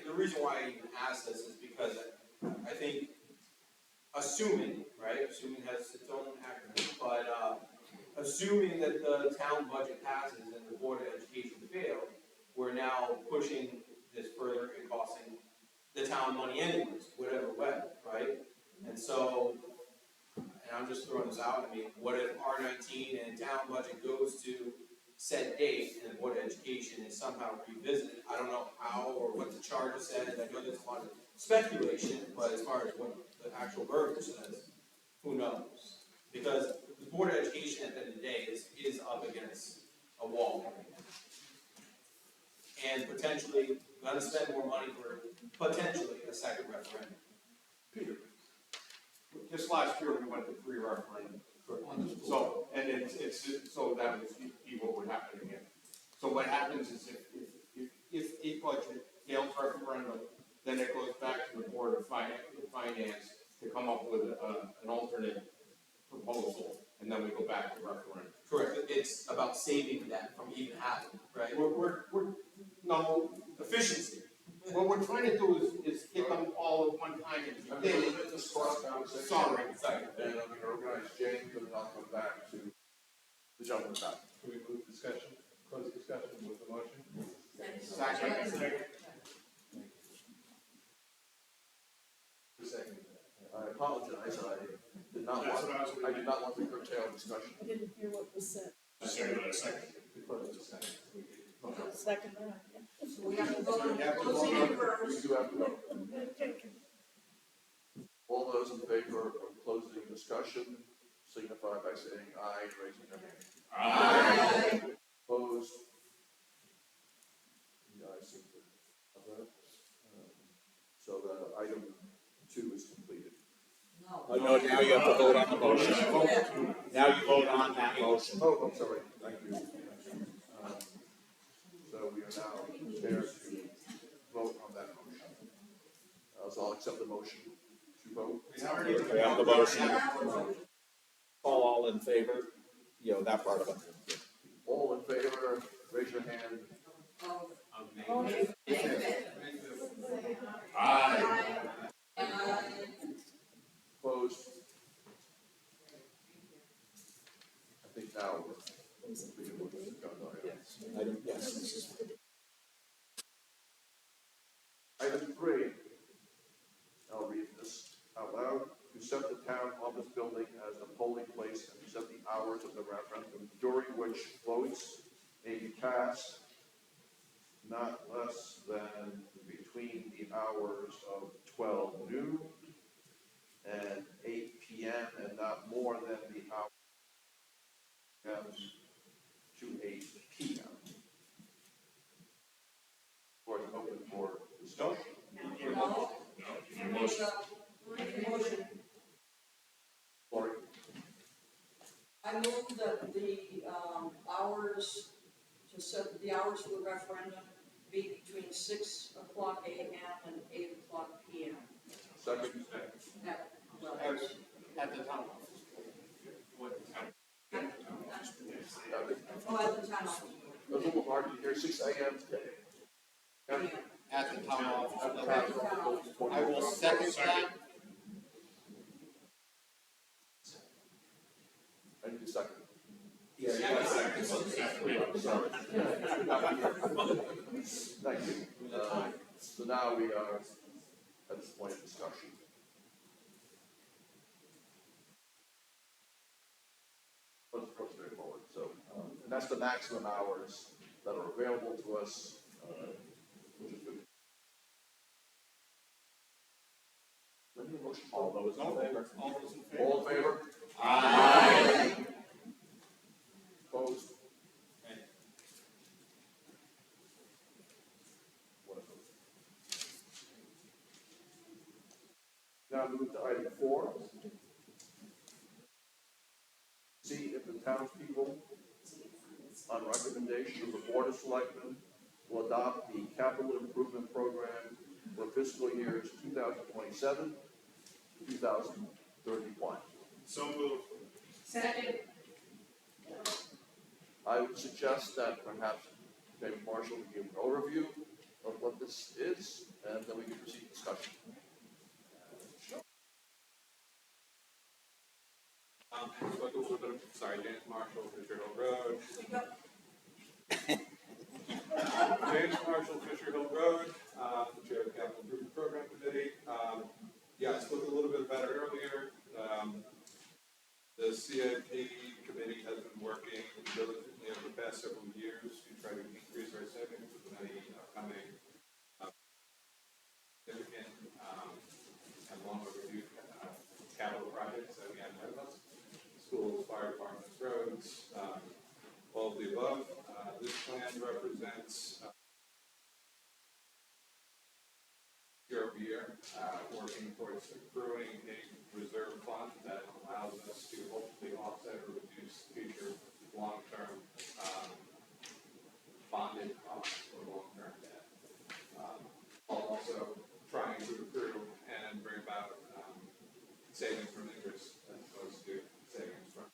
the reason why I even asked this is because I think, assuming has its own acronym, but, assuming that the town budget passes and the Board of Education failed, we're now pushing this further and costing the town money anyways, whatever way, right? And so, and I'm just throwing this out, I mean, what if R19 and town budget goes to set date and the Board of Education is somehow revisited? I don't know how or what the charter says, I know there's a lot of speculation, but as far as what the actual verbiage says, who knows? Because the Board of Education at the end of the day is up against a wall. And potentially gonna spend more money for potentially a second referendum. Peter. Just last year, we went to 3 referendum. So, and so that would be what would happen again. So what happens is if a budget fails referendum, then it goes back to the Board of Finance to come up with an alternate proposal, and then we go back to referendum. Correct, it's about saving that from even happening, right? No, efficiency. What we're trying to do is get them all at one time and I'm they, going to limit this cross conversation. sorry. And I'm going to organize James, and I'll come back to the gentleman back. Can we move discussion, close discussion with the motion? Second. Second. I apologize, I did not want to curtail discussion. I didn't hear what was said. Second. We close discussion. Second that. So we have to vote on We have to closing vote. it first. We do have to vote. All those in favor of closing discussion signify by saying aye, raising their hand. Aye. Opposed? two is completed. No. No, now you have to vote on the motion. Now you vote on that motion. Oh, I'm sorry, thank you. So we are now prepared to vote on that motion. So I'll accept the motion to vote. We have the motion. All in favor? You know, that part of it. All in favor, raise your hand. Opposed? I think now we can move to the agenda items. Yes. Item 3, I'll read this out loud. To set the town office building as the polling place and to set the hours of the referendum during which votes may be cast not less than between the hours of 12 noon and 8 p.m. and not more than the hour to 8 p.m. Floor is open for discussion. Motion. Lori? I move that the hours, to set the hours for the referendum be between 6 o'clock a.m. and 8 o'clock p.m. Second. At the town office. Oh, at the town office. A little hard to hear, 6 a.m. At the town office. At the town office. I will second that. I need a second. Sorry. Thank you. So now we are at this point of discussion. Let's go straightforward. So, and that's the maximum hours that are available to us, which is good. Let me motion. All those in favor? All in favor? Aye. Opposed? Now move to item 4. See if the townspeople, on recommendation of the Board of Selectmen, will adopt the capital improvement program for fiscal years 2027 to 2031. So moved. Second. I would suggest that perhaps David Marshall would give an overview of what this is, and then we can proceed to discussion. Spoke a little bit of, sorry, James Marshall, Fisher Hill Road. James Marshall, Fisher Hill Road, the chair of the Capital Improvement Program Committee. I spoke a little bit about it earlier. The CIP committee has been working diligently over the past several years to try to increase our savings with many upcoming significant and long overdue capital projects that we have ahead of us. Schools, fire departments, roads, all of the above. This plan represents year over year, working towards accruing a reserve fund that allows us to hopefully offset or reduce future long-term bonded costs or long-term debt. While also trying to accrue and bring about savings from interest as opposed to savings from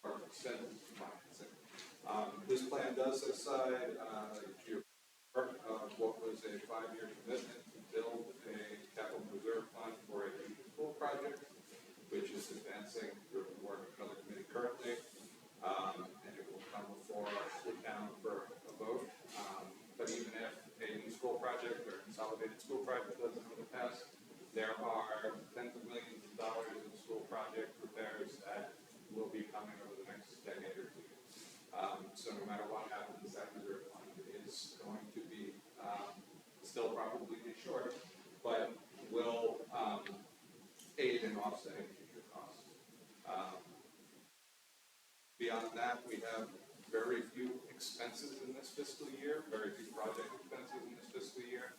or expenses financing. This plan does set aside what was a 5-year commitment to build a capital reserve fund for a future school project, which is advancing through the work of another committee currently, and it will come before the town for a vote. But even if a new school project or a consolidated school project doesn't come to pass, there are tens of millions of dollars in school project repairs that will be coming over the next decade or two. So no matter what happens, that reserve fund is going to be still probably be short, but will aid in offsetting future costs. Beyond that, we have very few expenses in this fiscal year, very few project expenses in this fiscal year.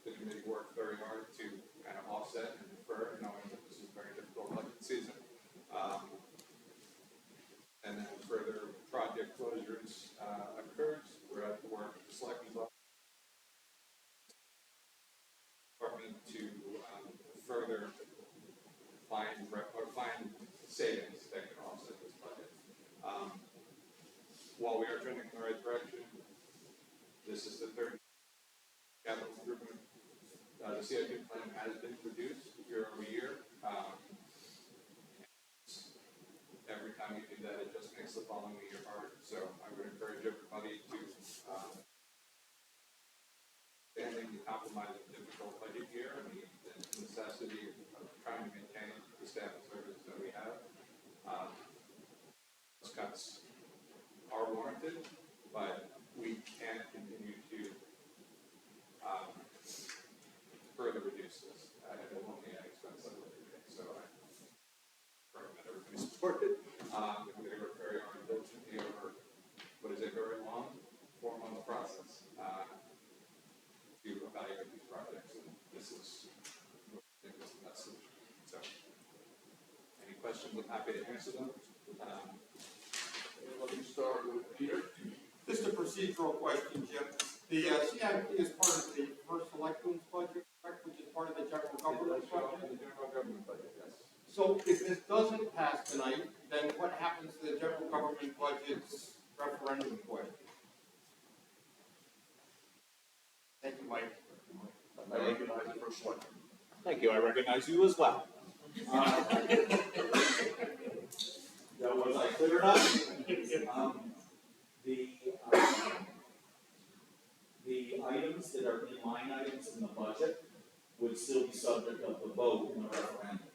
The committee worked very hard to kind of offset and defer, knowing that this is a very difficult budget season. And then further project closures occurred. We're at the work with the selectmen's office department to further find savings that can offset this budget. While we are trending in the right direction, this is the third capital improvement. The CIP plan has been reduced year over year. Every time you do that, it just makes the following year harder. So I would encourage everybody to standing the compromise of difficult budget year and the necessity of trying to maintain the staff and services that we have. Those cuts are warranted, but we can't continue to further reduce this. It will only add expense every day. So I recommend everybody support it. We're going to work very hard diligently over what is a very long 4-month process to evaluate these projects, and this is the best solution. So, any questions? I'm happy to answer them. Let me start with Peter. Just a procedural question, Jim. The CIP is part of the first selectmen's budget, correct, which is part of the general government budget? The general government budget, yes. So if this doesn't pass tonight, then what happens to the general government budget's referendum question? Thank you, Mike. I recognize the first one. Thank you, I recognize you as well. Was I clear enough? The items that are in line items in the budget would still be subject of the vote in the referendum.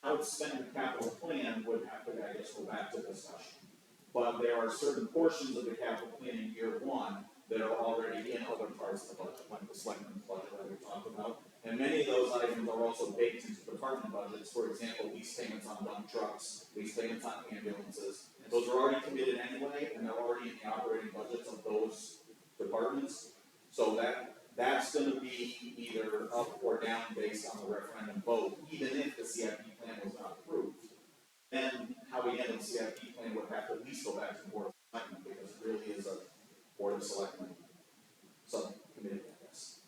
How to spend the capital plan would have to, I guess, go back to discussion. But there are certain portions of the capital plan in year one that are already in other parts of the budget, like the selectmen's budget that we talked about. And many of those items are also baked into department budgets. For example, lease payments on dump trucks, lease payments on ambulances. Those are already committed anyway, and they're already in the operating budgets of those departments. So that's going to be either up or down based on the referendum vote, even if the CIP plan was not approved. Then how we handle the CIP plan would have to at least go back to the Board of Selectmen, because it really is a Board of Selectmen subcommittee, I guess.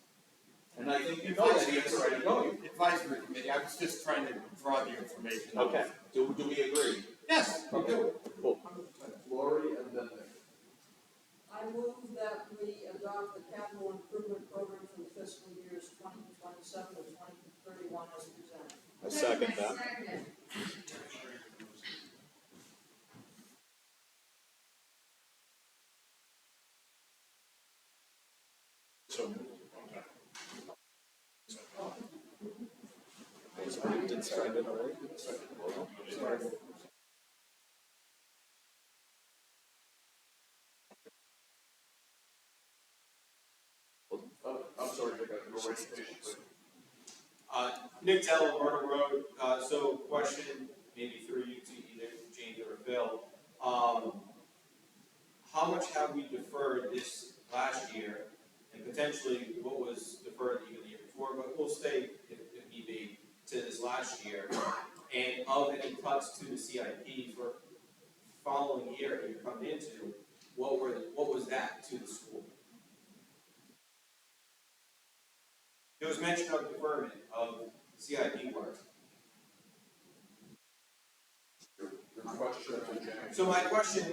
And I think you know that answer, I know you. Advisory committee, I was just trying to draw the information. Okay, do we agree? Yes, we do. Cool. Lori and then Nick. I move that we adopt the capital improvement program for the fiscal years 2027 to 2031 as presented. I second that. Second. So, Did second it already? I'm sorry, Nick, go right to Nick Tello, Myrtle Road, so question, maybe through you to either James or Bill. How much have we deferred this last year, and potentially what was deferred even the year before, but we'll stay, if need be, to this last year, and of any cuts to the CIP for following year that you're coming into, what was that to the school? There was mention of deferment of CIP work. your question to James. So my question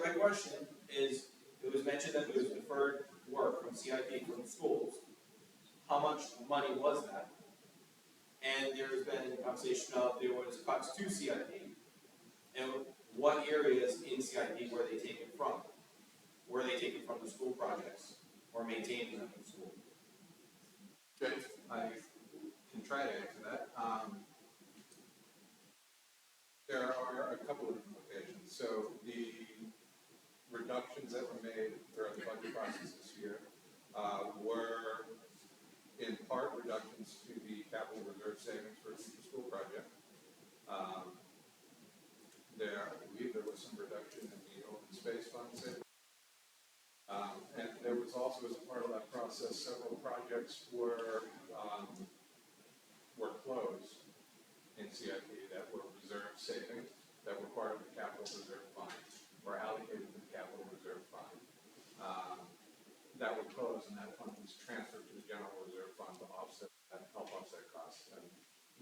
is, it was mentioned that there was deferred work from CIP from schools. How much money was that? And there's been conversation of there was cuts to CIP. And what areas in CIP were they taken from? Were they taken from the school projects or maintaining them in school? James? I can try to answer that. There are a couple of implications. So the reductions that were made throughout the budget process this year were in part reductions to the capital reserve savings for the school project. I believe there was some reduction in the open space fund savings. And there was also, as a part of that process, several projects were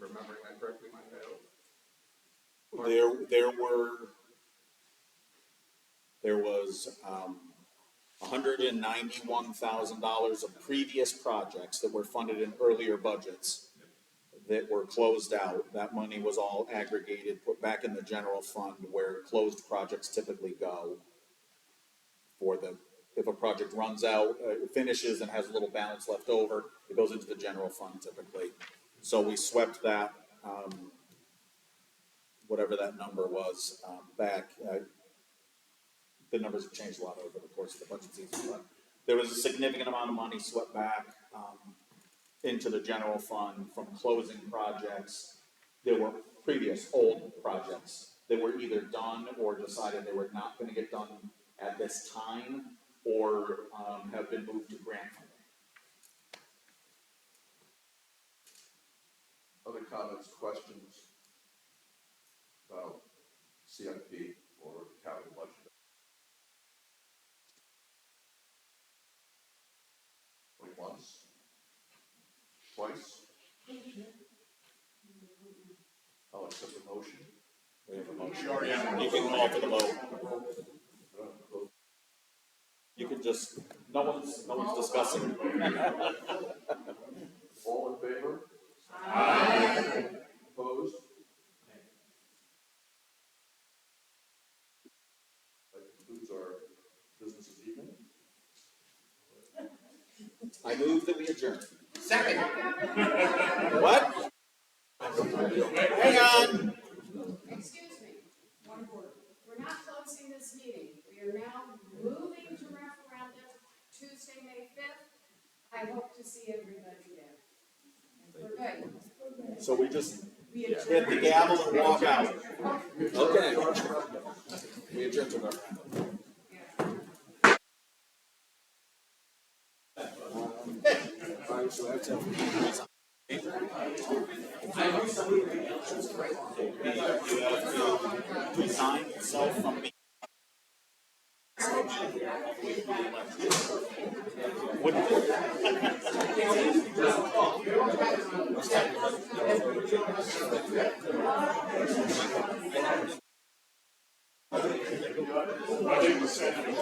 remembering that correctly, my bad. There was $191,000 of previous projects that were funded in earlier budgets that were closed out. That money was all aggregated, put back in the general fund where closed projects typically go. If a project runs out, finishes and has a little balance left over, it goes into the general fund typically. So we swept that, whatever that number was, back. The numbers have changed a lot over the course of the budget season, but there was a significant amount of money swept back into the general fund from closing projects. There were previous old projects that were either done or decided they were not going to get done at this time, or have been moved to grant funding. Other comments, questions about CIP or capital budget? Only once? Twice? I'll accept the motion. We have a motion. You can call for the vote. You can just, no one's discussing. All in favor? Aye. Opposed? That concludes our business this evening. I move that we adjourn. Second. What? Hang on. Excuse me, one word. We're not closing this meeting. We are now moving to referendum Tuesday, May 5th. I hope to see everybody there. We're good. So we just hit the gavel and walk out. Okay. We adjourn to referendum. Alright, so that's it. Resign itself from being. I think the Senate.